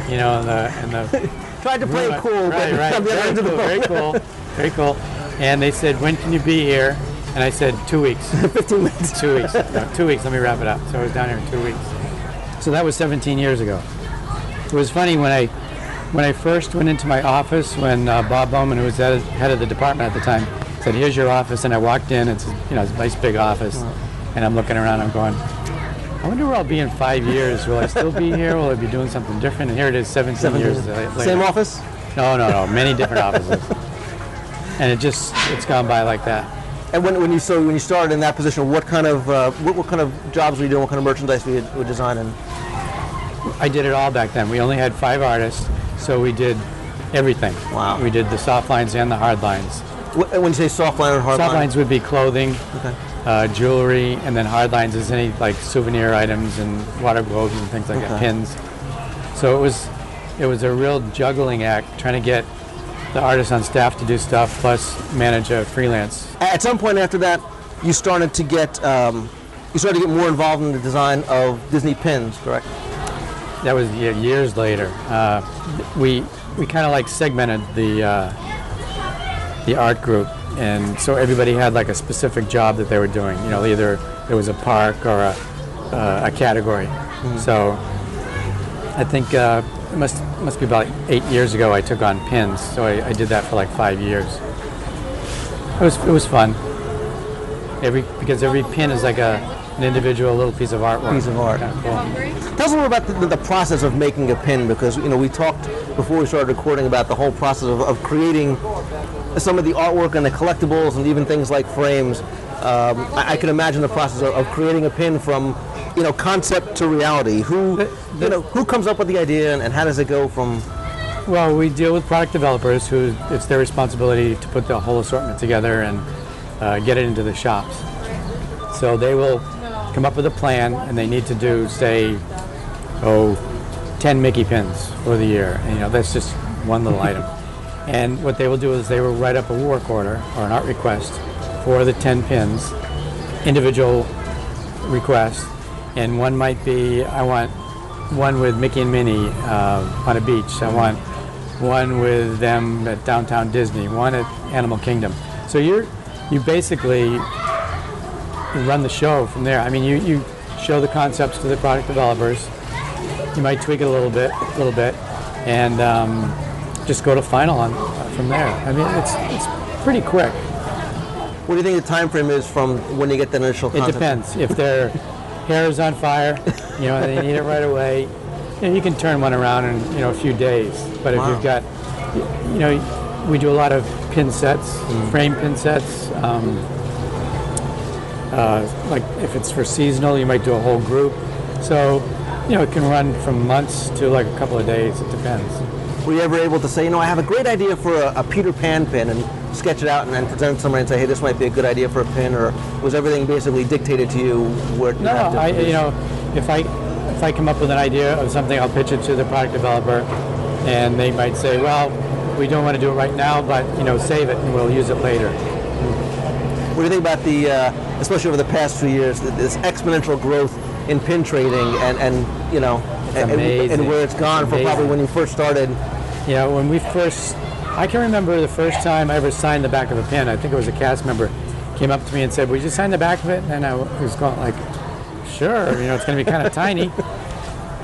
you know, and the tried to play it cool, right, but very cool. And they said, when can you be here? And I said, 2 weeks. 15 minutes. 2 weeks. No, 2 weeks, let me wrap it up. So I was down here in 2 weeks. So that was 17 years ago. It was funny when I first went into my office, when Bob Bowman, who was head of the department at the time, said, here's your office, and I walked in, it's a nice big office, and I'm looking around, I'm going, I wonder where I'll be in 5 years. Will I still be here? Will I be doing something different? And here it is, 17 years later. Same office? No, many different offices. And it's gone by like that. And when you started in that position, what kind of jobs were you doing? What kind of merchandise were you designing? I did it all back then. We only had 5 artists, so we did everything. Wow. We did the soft lines and the hard lines. When you say soft line and hard line? Soft lines would be clothing, okay. Jewelry, and then hard lines is any like souvenir items and water globes and things like that, pins. So it was a real juggling act trying to get the artists on staff to do stuff plus manage a freelance. At some point after that, you started to get more involved in the design of Disney pins, correct? That was years later. We kind of like segmented the art group, and so everybody had like a specific job that they were doing. You know, either there was a park or a category. Mm-hmm. So I think it must be about 8 years ago I took on pins. So I did that for like 5 years. It was fun. Because every pin is like an individual little piece of artwork. Piece of art. Kind of cool. Tell us more about the process of making a pin, because we talked before we started recording about the whole process of creating some of the artwork and the collectibles and even things like frames. I can imagine the process of creating a pin from concept to reality. Who comes up with the idea and how does it go from? Well, we deal with product developers who it's their responsibility to put the whole assortment together and get it into the shops. So they will come up with a plan, and they need to do, say, 10 Mickey pins for the year. And, that's just one little item. And what they will do is they will write up a work order or an art request for the 10 pins, individual request. And one might be, I want one with Mickey and Minnie on a beach. I want one with them at Downtown Disney, one at Animal Kingdom. So you basically run the show from there. I mean, you show the concepts to the product developers. You might tweak it a little bit, and just go to final from there. I mean, it's pretty quick. What do you think the time frame is from when you get the initial concept? It depends. If their hair is on fire, they need it right away. You can turn one around in a few days. But if you've got, we do a lot of pin sets, frame pin sets. Like if it's for seasonal, you might do a whole group. So, it can run from months to like a couple of days. It depends. Were you ever able to say, I have a great idea for a Peter Pan pin, and sketch it out and then present it to somebody and say, hey, this might be a good idea for a pin, or was everything basically dictated to you? If I come up with an idea of something, I'll pitch it to the product developer, and they might say, well, we don't want to do it right now, but save it and we'll use it later. What do you think about the, especially over the past few years, this exponential growth in pin trading and where it's gone from probably when you first started? When we first, I can remember the first time I ever signed the back of a pin. I think it was a cast member came up to me and said, "Would you sign the back of it?" And I was going like, "Sure, it's going to be kind of tiny."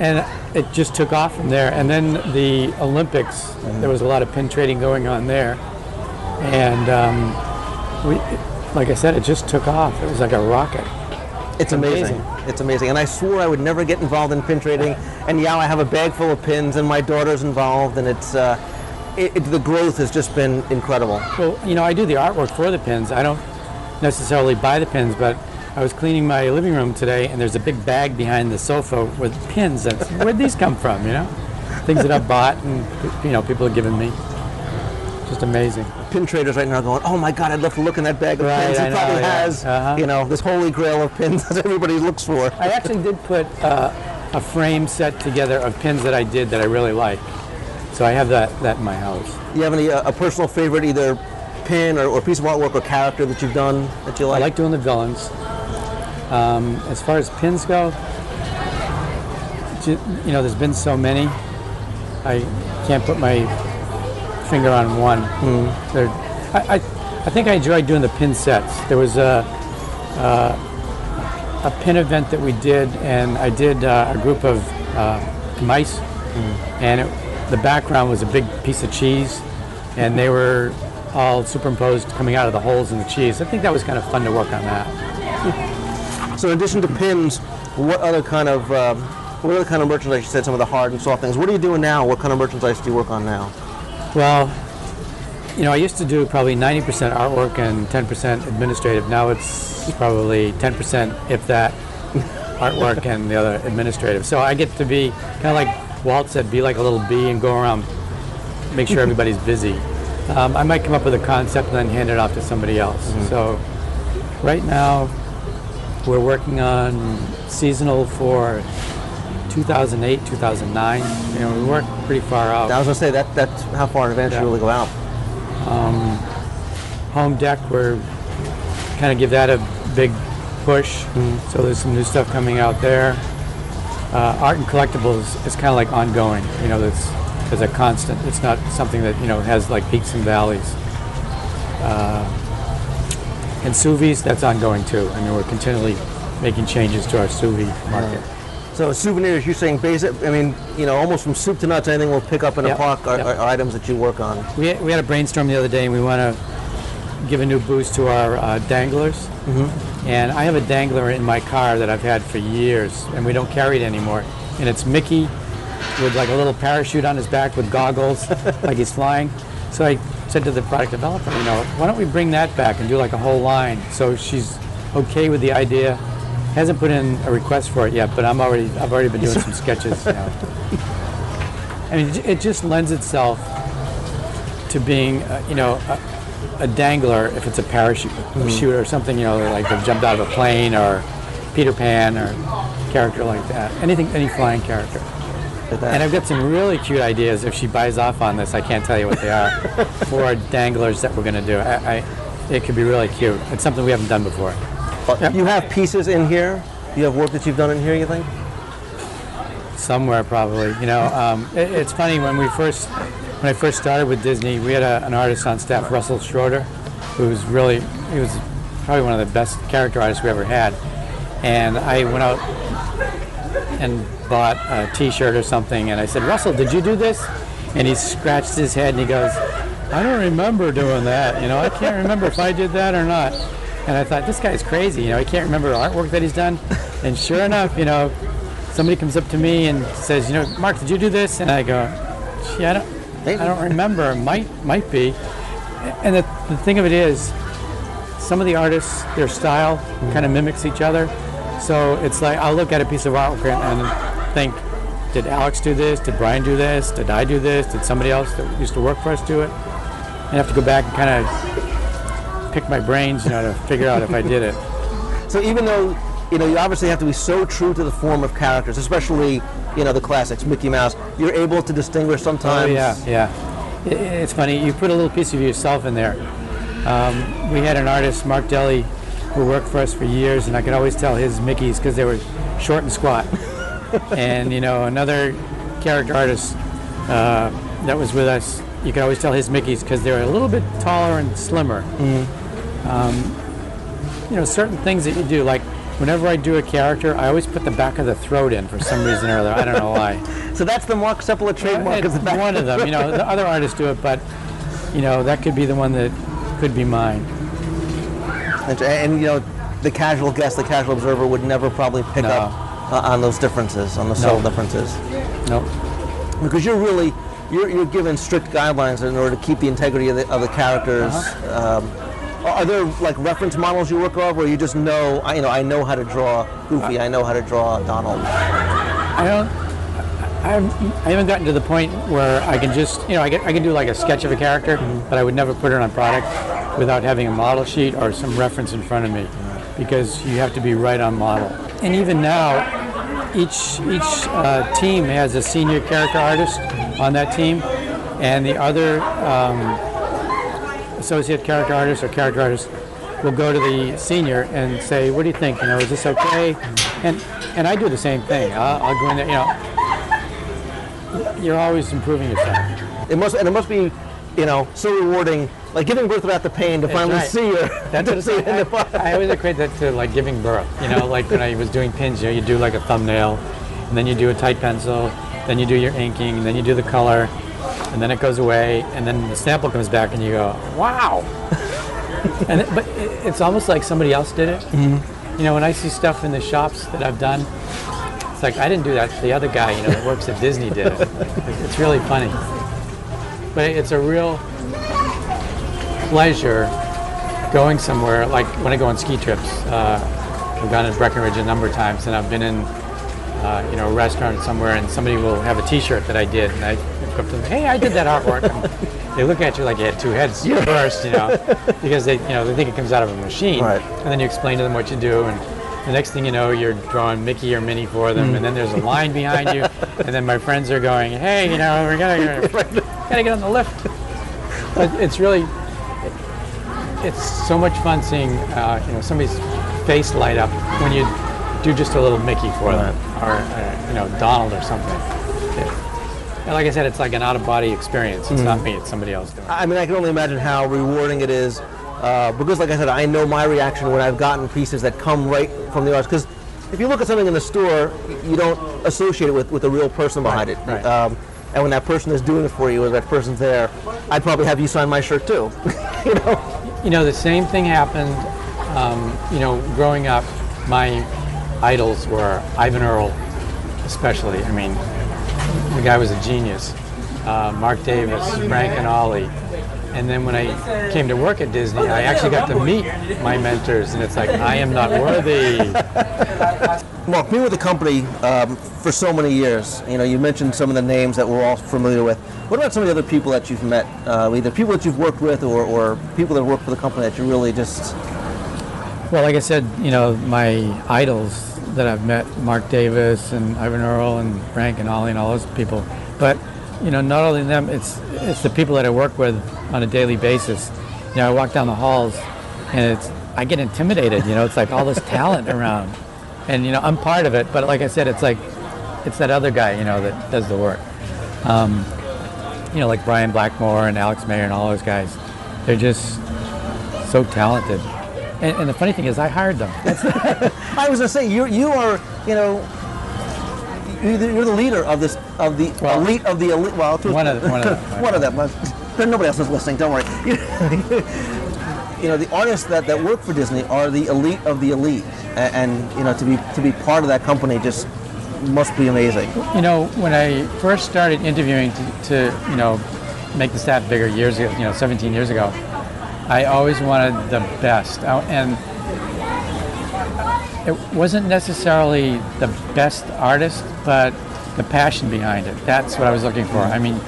And it just took off from there. And then the Olympics, there was a lot of pin trading going on there. And like I said, it just took off. It was like a rocket. It's amazing. It's amazing. And I swore I would never get involved in pin trading. And now I have a bag full of pins, and my daughter's involved, and it's the growth has just been incredible. Well, you know, I do the artwork for the pins. I don't necessarily buy the pins, but I was cleaning my living room today, and there's a big bag behind the sofa with pins. Where'd these come from, you know? Things that I've bought and, you know, people have given me. Just amazing. Pin traders right now are going, oh my God, I'd love to look in that bag of pins. It probably has, you know, this holy grail of pins that everybody looks for. I actually did put a frame set together of pins that I did that I really like. So I have that in my house. You have any a personal favorite, either pin or piece of artwork or character that you've done that you like? I like doing the villains. As far as pins go, you know, there's been so many. I can't put my finger on one. I think I enjoyed doing the pin sets. There was a pin event that we did, and I did a group of mice, and the background was a big piece of cheese, and they were all superimposed coming out of the holes in the cheese. I think that was kind of fun to work on that. So in addition to pins, what other kind of merchandise? You said some of the hard and soft things. What are you doing now? What kind of merchandise do you work on now? Well, you know, I used to do probably 90% artwork and 10% administrative. Now it's probably 10%, if that, artwork and the other administrative. So I get to be kind of like Walt said, be like a little bee and go around, make sure everybody's busy. I might come up with a concept and then hand it off to somebody else. So right now we're working on seasonal for 2008, 2009. You know, we work pretty far out. I was going to say that's how far in advance you really go out. Home deck, we're kind of give that a big push. So there's some new stuff coming out there. Art and collectibles is kind of like ongoing. You know, there's a constant. It's not something that, you know, has like peaks and valleys. And sous vide, that's ongoing too. I mean, we're continually making changes to our sous vide market. So souvenirs, you're saying basic, I mean, you know, almost from soup to nuts, anything we'll pick up in a park are items that you work on. We had a brainstorm the other day, and we want to give a new boost to our danglers. And I have a dangler in my car that I've had for years, and we don't carry it anymore. And it's Mickey with like a little parachute on his back with goggles, like he's flying. So I said to the product developer, you know, why don't we bring that back and do like a whole line? So she's okay with the idea. Hasn't put in a request for it yet, but I've already been doing some sketches. You know. I mean, it just lends itself to being, you know, a dangler if it's a parachute shooter or something, you know, like they've jumped out of a plane, or Peter Pan, or character like that. Any flying character. And I've got some really cute ideas. If she buys off on this, I can't tell you what they are, for danglers that we're going to do. It could be really cute. It's something we haven't done before. You have pieces in here? You have work that you've done in here, you think? Somewhere, probably. You know, it's funny, when I first started with Disney, we had an artist on staff, Russell Schroeder, he was probably one of the best character artists we ever had. And I went out and bought a t-shirt or something, and I said, Russell, did you do this? And he scratched his head and he goes, I don't remember doing that. You know, I can't remember if I did that or not. And I thought, this guy's crazy, you know, he can't remember artwork that he's done. And sure enough, you know, somebody comes up to me and says, you know, Mark, did you do this? And I go, gee, I don't remember. Might be. And the thing of it is, some of the artists, their style kind of mimics each other. So it's like, I'll look at a piece of artwork and think, did Alex do this? Did Brian do this? Did I do this? Did somebody else that used to work for us do it? And I have to go back and kind of pick my brains, you know, to figure out if I did it. So even though, you know, you obviously have to be so true to the form of characters, especially, you know, the classics, Mickey Mouse, you're able to distinguish sometimes. Oh, yeah. It's funny, you put a little piece of yourself in there. We had an artist, Mark Deli, who worked for us for years, and I could always tell his Mickeys because they were short and squat. And, you know, another character artist that was with us, you could always tell his Mickeys because they were a little bit taller and slimmer. You know, certain things that you do, like whenever I do a character, I always put the back of the throat in for some reason or other. I don't know why. So that's the Mark Sepulveda trademark. It's one of them. The other artists do it, but that could be the one that could be mine. And the casual guest, the casual observer would never probably pick up on those differences, on the subtle differences. No. Because you're given strict guidelines in order to keep the integrity of the characters. Are there like reference models you work off, or you just know? I know how to draw Goofy. I know how to draw Donald. I haven't gotten to the point where I can just, I can do like a sketch of a character, but I would never put it on product without having a model sheet or some reference in front of me, because you have to be right on model. And even now, each team has a senior character artist on that team, and the other associate character artist or character artist will go to the senior and say, "What do you think? Is this okay?" And I do the same thing. I'll go in there. You're always improving yourself. It must be, so rewarding, like giving birth without the pain to finally see you. That's what I always equate that to like giving birth. Like when I was doing pins, you do like a thumbnail, and then you do a tight pencil, then you do your inking, and then you do the color, and then it goes away, and then the sample comes back, and you go, "Wow!" But it's almost like somebody else did it. Mm-hmm. When I see stuff in the shops that I've done, it's like I didn't do that. The other guy, that works at Disney did it. It's really funny, but it's a real pleasure going somewhere. Like when I go on ski trips, I've gone to Breckenridge a number of times, and I've been in a restaurant somewhere, and somebody will have a T-shirt that I did, and I go up to them, "Hey, I did that artwork." And they look at you like you had two heads first, because they think it comes out of a machine, right. And then you explain to them what you do, and the next thing you know, you're drawing Mickey or Minnie for them, and then there's a line behind you, and then my friends are going, "Hey, we're gotta get on the lift." But it's really, it's so much fun seeing somebody's face light up when you do just a little Mickey for them, or Donald or something. And like I said, it's like an out-of-body experience. It's not me; it's somebody else doing it. I mean, I can only imagine how rewarding it is, because, like I said, I know my reaction when I've gotten pieces that come right from the artist. Because if you look at something in the store, you don't associate it with a real person behind it. Right. And when that person is doing it for you, or that person's there, I'd probably have you sign my shirt too. The same thing happened. Growing up, my idols were Ivan Earl, especially. I mean, the guy was a genius. Mark Davis, Frank and Ollie. And then when I came to work at Disney, I actually got to meet my mentors, and it's like, I am not worthy. Mark, being with the company for so many years, you mentioned some of the names that we're all familiar with. What about some of the other people that you've met, either people that you've worked with or people that work for the company that you really just... Well, like I said, my idols that I've met, Mark Davis and Ivan Earl and Frank and Ollie and all those people. But, not only them, it's the people that I work with on a daily basis. I walk down the halls and I get intimidated, it's like all this talent around. And, I'm part of it, but like I said, it's that other guy, that does the work. Like Brian Blackmore and Alex Mayer and all those guys. They're just so talented. And the funny thing is, I hired them. I was going to say, you are, you're the leader of the elite of the elite. Well, one of them. One of them. Nobody else is listening. Don't worry. The artists that work for Disney are the elite of the elite, and to be part of that company just must be amazing. When I first started interviewing to make the staff bigger years ago, 17 years ago, I always wanted the best, and it wasn't necessarily the best artist, but the passion behind it. That's what I was looking for. I mean,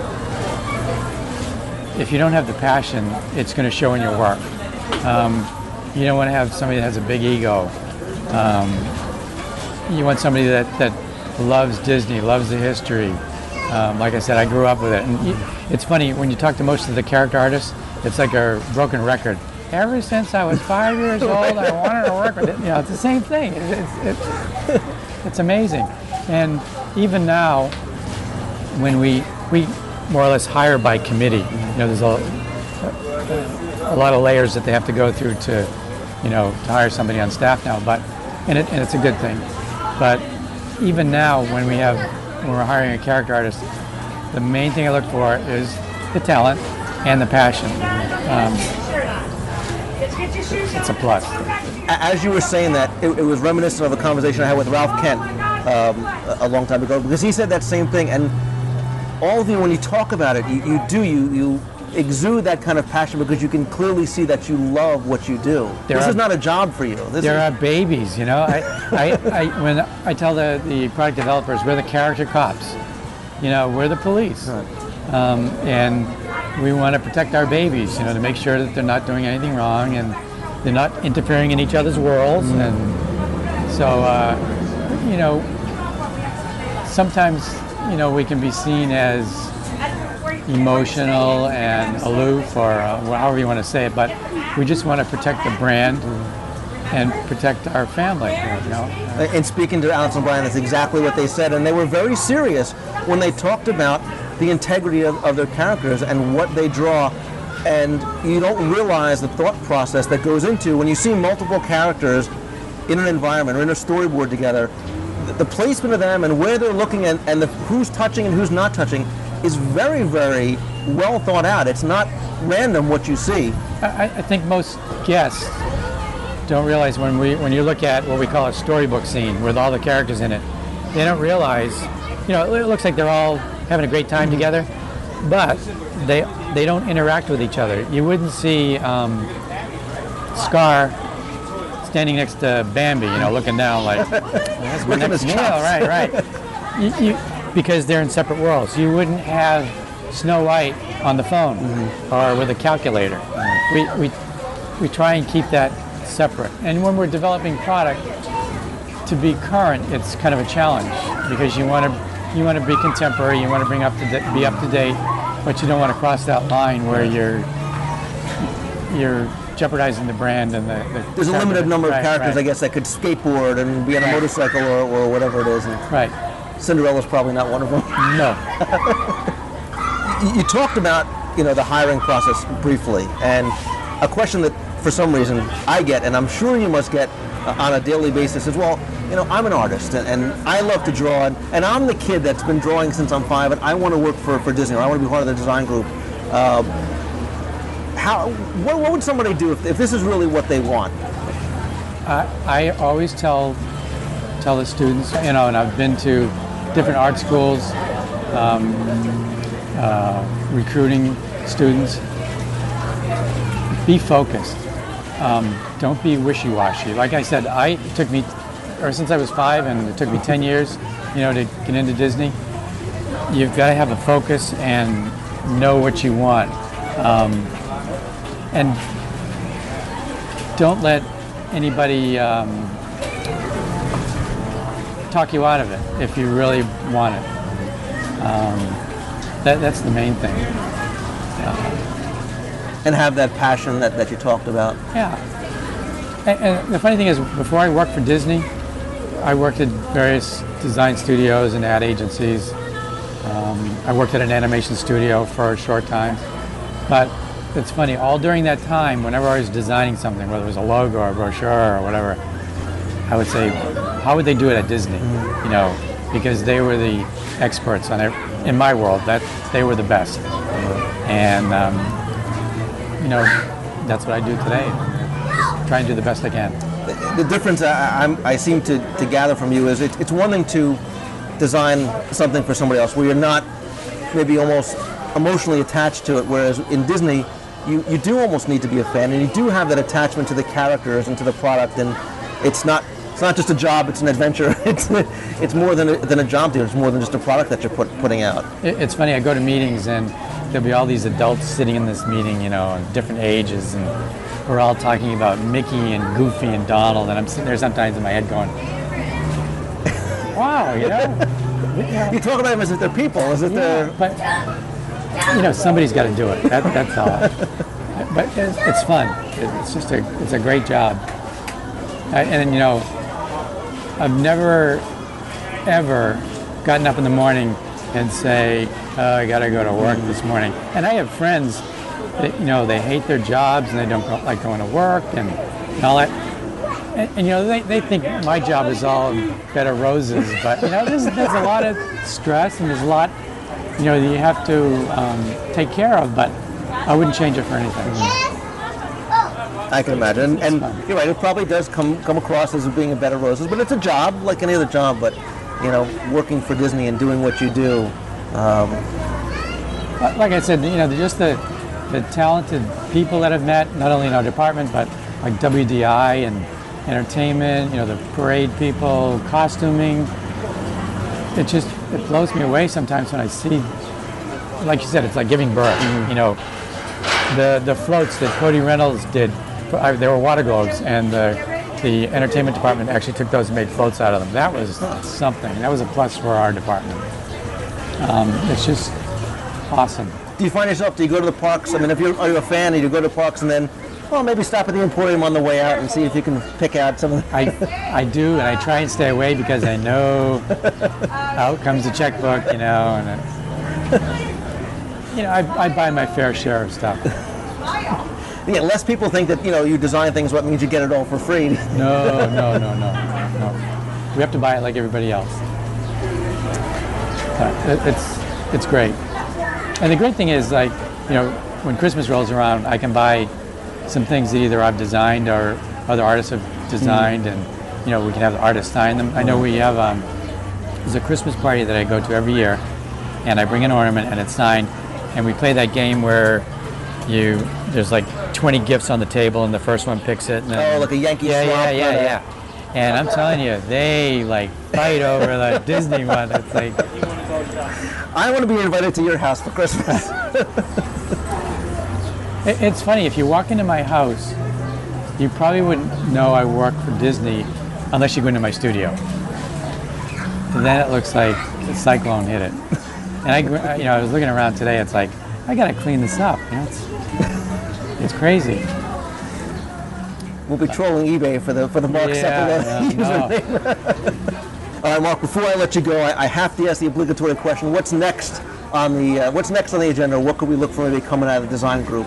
if you don't have the passion, it's going to show in your work. You don't want to have somebody that has a big ego. You want somebody that loves Disney, loves the history. Like I said, I grew up with it. And it's funny, when you talk to most of the character artists, it's like a broken record. Ever since I was 5 years old, I wanted to work with it. It's the same thing. It's amazing. And even now, when we more or less hire by committee, there's a lot of layers that they have to go through to hire somebody on staff now. But and it's a good thing. But even now, when we're hiring a character artist, the main thing I look for is the talent and the passion. It's a plus. As you were saying that, it was reminiscent of a conversation I had with Ralph Kent a long time ago, because he said that same thing. And all of you, when you talk about it, you exude that kind of passion because you can clearly see that you love what you do. This is not a job for you. There are babies, you know. When I tell the product developers, we're the character cops. You know, we're the police. Right. And we want to protect our babies, you know, to make sure that they're not doing anything wrong and they're not interfering in each other's worlds. And so, you know, sometimes, you know, we can be seen as emotional and aloof, or however you want to say it, but we just want to protect the brand and protect our family. You know? And speaking to Alex and Brian, that's exactly what they said, and they were very serious when they talked about the integrity of their characters and what they draw. And you don't realize the thought process that goes into when you see multiple characters in an environment or in a storyboard together. The placement of them and where they're looking and who's touching and who's not touching is very, very well thought out. It's not random what you see. I think most guests don't realize when you look at what we call a storybook scene with all the characters in it, they don't realize, you know, it looks like they're all having a great time together, but they don't interact with each other. You wouldn't see Scar standing next to Bambi, you know, looking down like, that's my next meal, right. Because they're in separate worlds. You wouldn't have Snow White on the phone or with a calculator. We try and keep that separate. And when we're developing product, to be current, it's kind of a challenge because you want to be contemporary, you want to be up to date, but you don't want to cross that line where you're jeopardizing the brand and the There's a limited number of characters, right. I guess, that could skateboard and be on a motorcycle or whatever it is. And right. Cinderella's probably not one of them. No. You talked about, you know, the hiring process briefly, and a question that for some reason I get, and I'm sure you must get on a daily basis as well. You know, I'm an artist, and I love to draw, and I'm the kid that's been drawing since I'm 5, and I want to work for Disney, or I want to be part of the design group. What would somebody do if this is really what they want? I always tell the students, you know, and I've been to different art schools, recruiting students, be focused. Don't be wishy-washy. Like I said, it took me, or since I was 5, and it took me 10 years, you know, to get into Disney. You've got to have a focus and know what you want. And don't let anybody talk you out of it if you really want it. That's the main thing. And have that passion that you talked about. Yeah. And the funny thing is, before I worked for Disney, I worked at various design studios and ad agencies. I worked at an animation studio for a short time. But it's funny, all during that time, whenever I was designing something, whether it was a logo or a brochure or whatever, I would say, how would they do it at Disney? You know, because they were the experts on it. In my world, that they were the best. And you know, that's what I do today. Just try and do the best I can. The difference I seem to gather from you is it's one thing to design something for somebody else where you're not maybe almost emotionally attached to it, whereas in Disney, you do almost need to be a fan, and you do have that attachment to the characters and to the product, and it's not just a job, it's an adventure. It's more than a job to you. It's more than just a product that you're putting out. It's funny, I go to meetings and there'll be all these adults sitting in this meeting, you know, different ages, and we're all talking about Mickey and Goofy and Donald, and I'm sitting there sometimes in my head going, wow, you know. You talk about them as if they're people, as if they're... But, you know, somebody's got to do it. That's all. But it's fun. It's a great job. And you know, I've never, ever gotten up in the morning and say, oh, I got to go to work this morning. And I have friends that, you know, they hate their jobs and they don't like going to work and all that. And they think my job is all bed of roses, but there's a lot of stress and there's a lot that you have to take care of, but I wouldn't change it for anything. I can imagine, and you're right. It probably does come across as being a bed of roses, but it's a job like any other job. But working for Disney and doing what you do. Like I said, just the talented people that I've met, not only in our department, but like WDI and entertainment, the parade people, costuming. It blows me away sometimes when I see, like you said, it's like giving birth. The floats that Cody Reynolds did, they were water globes, and the entertainment department actually took those and made floats out of them. That was something. That was a plus for our department. It's just awesome. Do you find yourself, do you go to the parks? I mean, are you a fan, and you go to the parks and then, maybe stop at the Emporium on the way out and see if you can pick out some of the... I do, and I try and stay away because I know out comes the checkbook, and I buy my fair share of stuff. Yeah, less people think that, you design things, what means you get it all for free. No. We have to buy it like everybody else. But it's great. And the great thing is, when Christmas rolls around, I can buy some things that either I've designed or other artists have designed, and we can have the artists sign them. I know we have there's a Christmas party that I go to every year, and I bring an ornament and it's signed, and we play that game where there's like 20 gifts on the table and the first one picks it. And then, like a Yankee swap. Yeah. And I'm telling you, they fight over the Disney one. It's like, I want to be invited to your house for Christmas. It's funny, if you walk into my house, you probably wouldn't know I work for Disney unless you go into my studio. And then it looks like a cyclone hit it. And I was looking around today, it's like, I gotta clean this up. It's crazy. We'll be trolling eBay for the Mark Sepulveda username. All right, Mark, before I let you go, I have to ask the obligatory question. What's next on the agenda? What could we look for maybe coming out of the design group?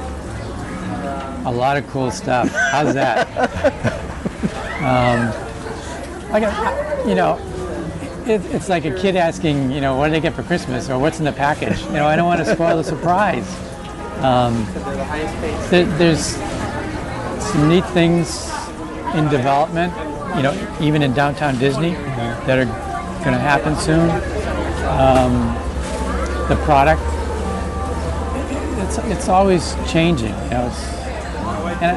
A lot of cool stuff. How's that? It's like a kid asking, what did they get for Christmas, or what's in the package? I don't want to spoil the surprise. There's some neat things in development, even in downtown Disney, that are going to happen soon. The product, it's always changing. And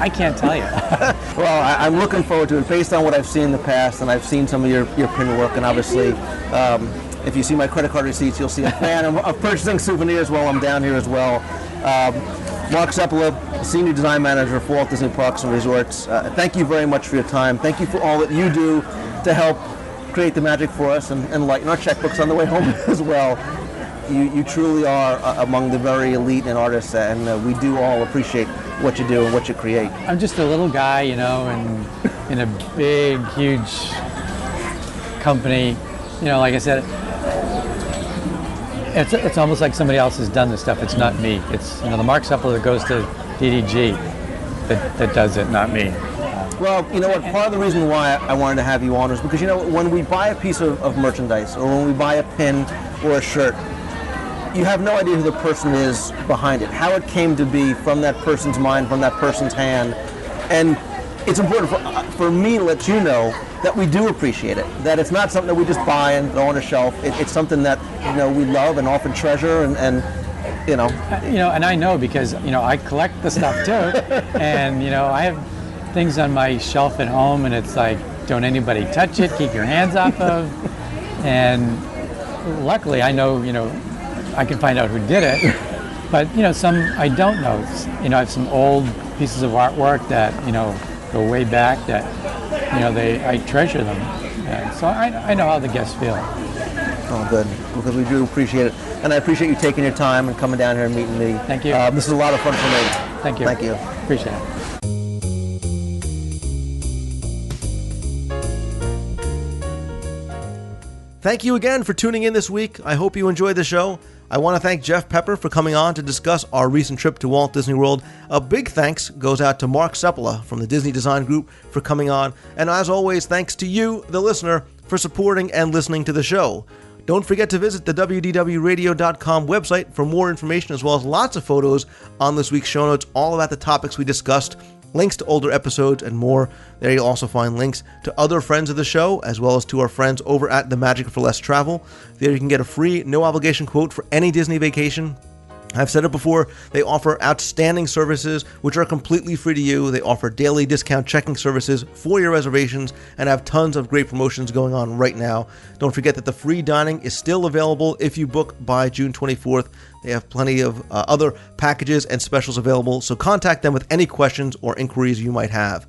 I can't tell you. Well, I'm looking forward to it based on what I've seen in the past, and I've seen some of your print work, and obviously, if you see my credit card receipts, you'll see a fan of purchasing souvenirs while I'm down here as well. Mark Sepulveda, Senior Design Manager for Walt Disney Parks and Resorts. Thank you very much for your time. Thank you for all that you do to help create the magic for us and lighten our checkbooks on the way home as well. You truly are among the very elite in artists, and we do all appreciate what you do and what you create. I'm just a little guy, and in a big, huge company. Like I said, it's almost like somebody else has done this stuff. It's not me. It's the Mark Sepulveda that goes to DDG that does it, not me. Well, you know what? Part of the reason why I wanted to have you on is because when we buy a piece of merchandise, or when we buy a pin or a shirt, you have no idea who the person is behind it, how it came to be from that person's mind, from that person's hand. And it's important for me to let you know that we do appreciate it, that it's not something that we just buy and throw on a shelf. It's something that we love and often treasure, and and I know because I collect the stuff too, and I have things on my shelf at home, and it's like, don't anybody touch it, keep your hands off of. And luckily I know I can find out who did it, but some I don't know. I have some old pieces of artwork that go way back that I treasure them, and so I know how the guests feel. Oh, good, because we do appreciate it, and I appreciate you taking your time and coming down here and meeting me. Thank you. This is a lot of fun for me. Thank you. Thank you. Appreciate it. Thank you again for tuning in this week. I hope you enjoyed the show. I want to thank Jeff Pepper for coming on to discuss our recent trip to Walt Disney World. A big thanks goes out to Mark Sepula from the Disney Design Group for coming on. And as always, thanks to you, the listener, for supporting and listening to the show. Don't forget to visit the WDWRadio.com website for more information, as well as lots of photos on this week's show notes, all about the topics we discussed, links to older episodes, and more. There you'll also find links to other friends of the show, as well as to our friends over at The Magic for Less Travel. There you can get a free, no-obligation quote for any Disney vacation. I've said it before, they offer outstanding services which are completely free to you. They offer daily discount checking services for your reservations and have tons of great promotions going on right now. Don't forget that the free dining is still available if you book by June 24th. They have plenty of other packages and specials available, so contact them with any questions or inquiries you might have.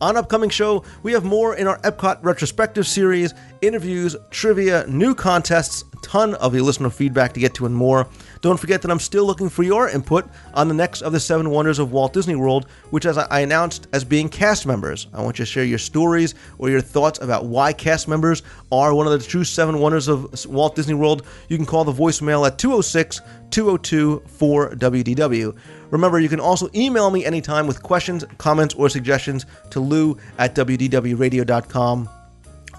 On upcoming show, we have more in our Epcot retrospective series, interviews, trivia, new contests, a ton of your listener feedback to get to, and more. Don't forget that I'm still looking for your input on the next of the 7 Wonders of Walt Disney World, which as I announced as being cast members. I want you to share your stories or your thoughts about why cast members are one of the true 7 Wonders of Walt Disney World. You can call the voicemail at 206-202-4WDW. Remember, you can also email me anytime with questions, comments, or suggestions to lou@wdwradio.com.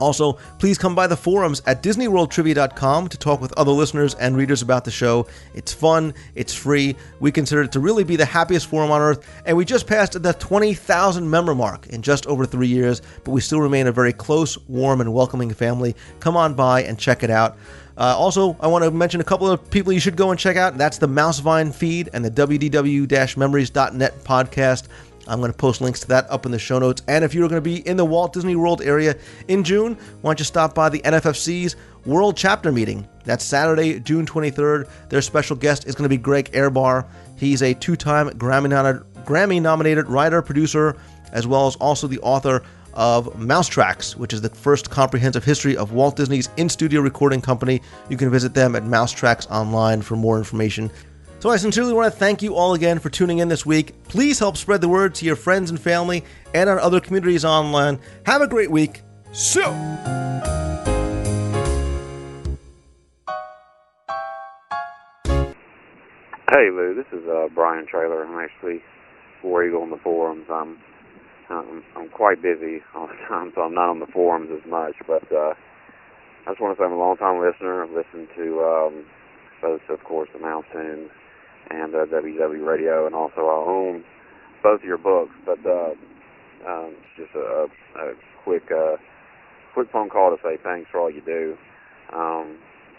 Also, please come by the forums at DisneyWorldTrivia.com to talk with other listeners and readers about the show. It's fun, it's free. We consider it to really be the happiest forum on earth, and we just passed the 20,000 member mark in just over 3 years, but we still remain a very close, warm, and welcoming family. Come on by and check it out. Also, I want to mention a couple of people you should go and check out. That's the Mousevine feed and the WDW-Memories.net podcast. I'm going to post links to that up in the show notes. And if you're going to be in the Walt Disney World area in June, why don't you stop by the NFFC's World Chapter Meeting. That's Saturday, June 23rd. Their special guest is going to be Greg Ehrbar. He's a 2-time Grammy-nominated writer, producer, as well as also the author of Mouse Tracks, which is the first comprehensive history of Walt Disney's in-studio recording company. You can visit them at Mousetracks online for more information. So I sincerely want to thank you all again for tuning in this week. Please help spread the word to your friends and family and our other communities online. Have a great week. So. Hey Lou, this is Brian Traylor. I'm actually War Eagle on the forums. I'm quite busy all the time, so I'm not on the forums as much. But I just want to say I'm a long-time listener. I've listened to both, of course, the Mouse Tunes and WDW Radio, and also I own both of your books. But it's just a quick phone call to say thanks for all you do.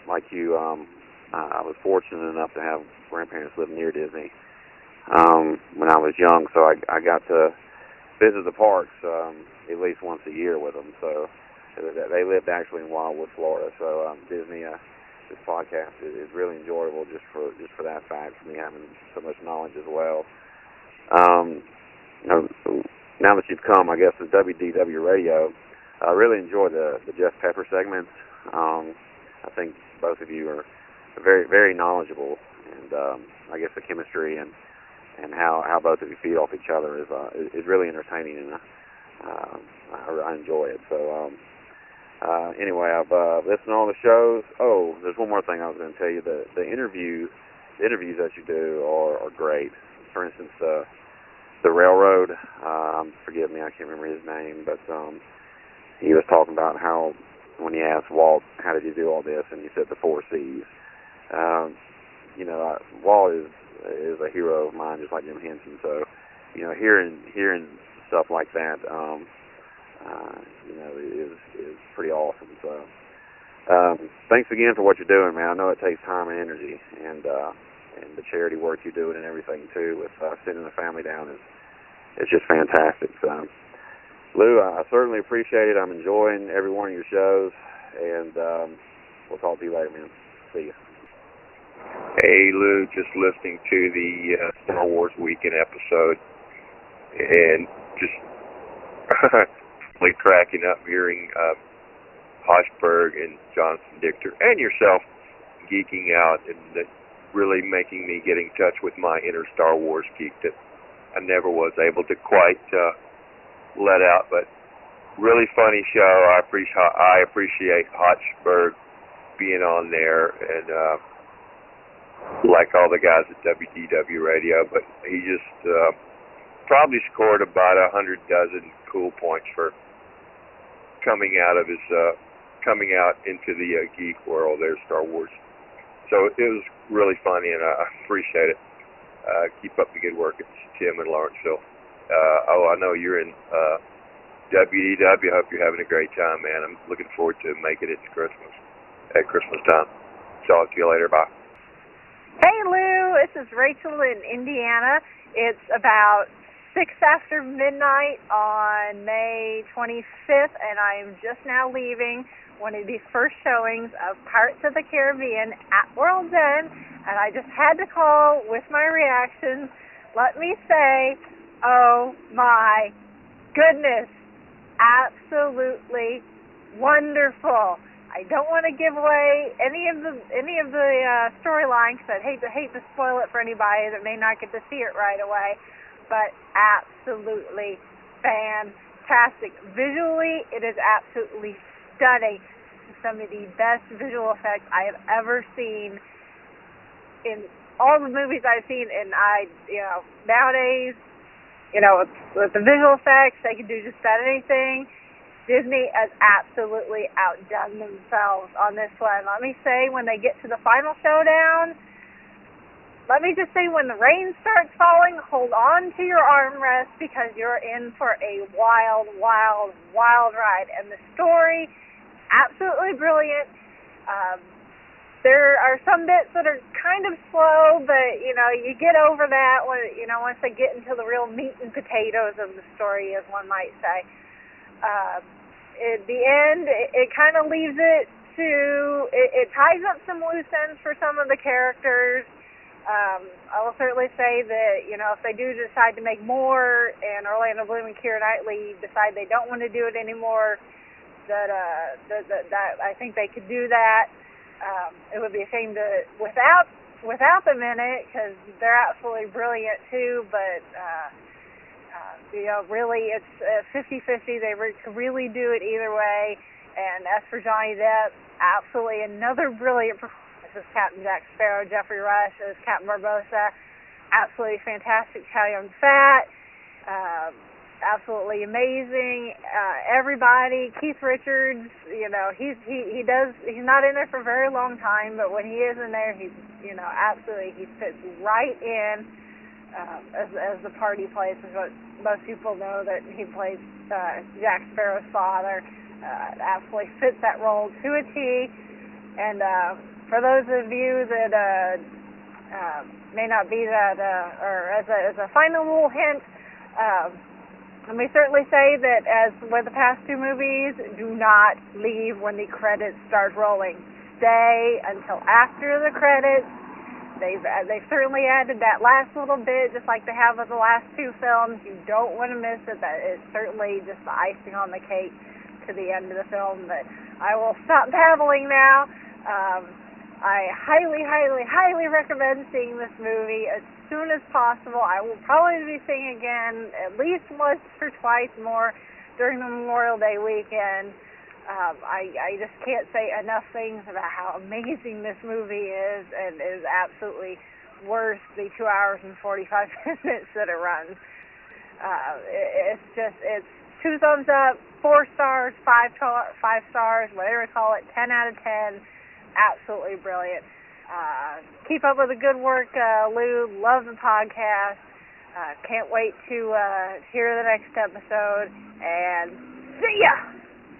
Like you, I was fortunate enough to have grandparents live near Disney when I was young, so I got to visit the parks at least once a year with them. So they lived actually in Wildwood, Florida. So Disney, this podcast is really enjoyable just for that fact, for me having so much knowledge as well. Now that you've come, I guess the WDW Radio, I really enjoy the Jeff Pepper segments. I think both of you are very, very knowledgeable, and I guess the chemistry and how both of you feed off each other is really entertaining, and I enjoy it. So anyway, I've listened to all the shows. Oh, there's one more thing I was going to tell you. The interviews that you do are great. For instance, the railroad. Forgive me, I can't remember his name, but he was talking about how when he asked Walt, "How did you do all this?" and he said the 4 C's. Walt is a hero of mine, just like Jim Henson. So, hearing stuff like that, is pretty awesome. So, thanks again for what you're doing, man. I know it takes time and energy, and the charity work you're doing and everything too, with sending the family down is just fantastic. So, Lou, I certainly appreciate it. I'm enjoying every one of your shows, and we'll talk to you later, man. See you. Hey Lou, just listening to the Star Wars Weekend episode, and just really cracking up hearing Hochberg and Jonathan Dichter and yourself geeking out, and that really making me get in touch with my inner Star Wars geek that I never was able to quite let out. But really funny show. I appreciate Hochberg being on there, and like all the guys at WDW Radio, but he just probably scored about 100 dozen cool points for coming out into the geek world there, Star Wars. So it was really funny, and I appreciate it. Keep up the good work. It's Tim in Lawrenceville. I know you're in WDW. I hope you're having a great time, man. I'm looking forward to making it to Christmas at Christmas time. Talk to you later. Bye. Hey, Lou. This is Rachel in Indiana. It's about 6 after midnight on May 25th, and I am just now leaving one of the first showings of Pirates of the Caribbean at World's End, and I just had to call with my reactions. Let me say, oh my goodness, absolutely wonderful. I don't want to give away any of the storyline because I'd hate to spoil it for anybody that may not get to see it right away. But absolutely fantastic. Visually, it is absolutely stunning. Some of the best visual effects I have ever seen in all the movies I've seen. And nowadays, with the visual effects, they can do just about anything. Disney has absolutely outdone themselves on this one. Let me say, when they get to the final showdown, let me just say, when the rain starts falling, hold on to your armrest because you're in for a wild, wild, wild ride. And the story, absolutely brilliant. There are some bits that are kind of slow, but, you get over that when, once they get into the real meat and potatoes of the story, as one might say. At the end, it kind of leaves it to, it ties up some loose ends for some of the characters. I will certainly say that, if they do decide to make more and Orlando Bloom and Keira Knightley decide they don't want to do it anymore, that I think they could do that. It would be a shame to, without them in it, because they're absolutely brilliant too, but, really it's 50-50. They could really do it either way. And as for Johnny Depp, absolutely another brilliant performance as Captain Jack Sparrow. Jeffrey Rush as Captain Barbossa, absolutely fantastic. Chow Yun-Fat, absolutely amazing. Everybody, Keith Richards, he's not in there for a very long time, but when he is in there, he's absolutely, he fits right in as the part he plays. Is what most people know, that he plays Jack Sparrow's father. Absolutely fits that role to a T. And for those of you that may not be that, or as a final little hint, let me certainly say that as with the past two movies, do not leave when the credits start rolling. Stay until after the credits. They've certainly added that last little bit, just like they have with the last two films. You don't want to miss it. That is certainly just the icing on the cake to the end of the film. But I will stop babbling now. I highly, highly, highly recommend seeing this movie as soon as possible. I will probably be seeing again at least once or twice more during the Memorial Day weekend. I just can't say enough things about how amazing this movie is, and is absolutely worth the 2 hours and 45 minutes that it runs. It's 2 thumbs up, 4 stars, 5 stars, whatever you call it, 10 out of 10. Absolutely brilliant. Keep up with the good work, Lou. Love the podcast. Can't wait to hear the next episode, and see ya!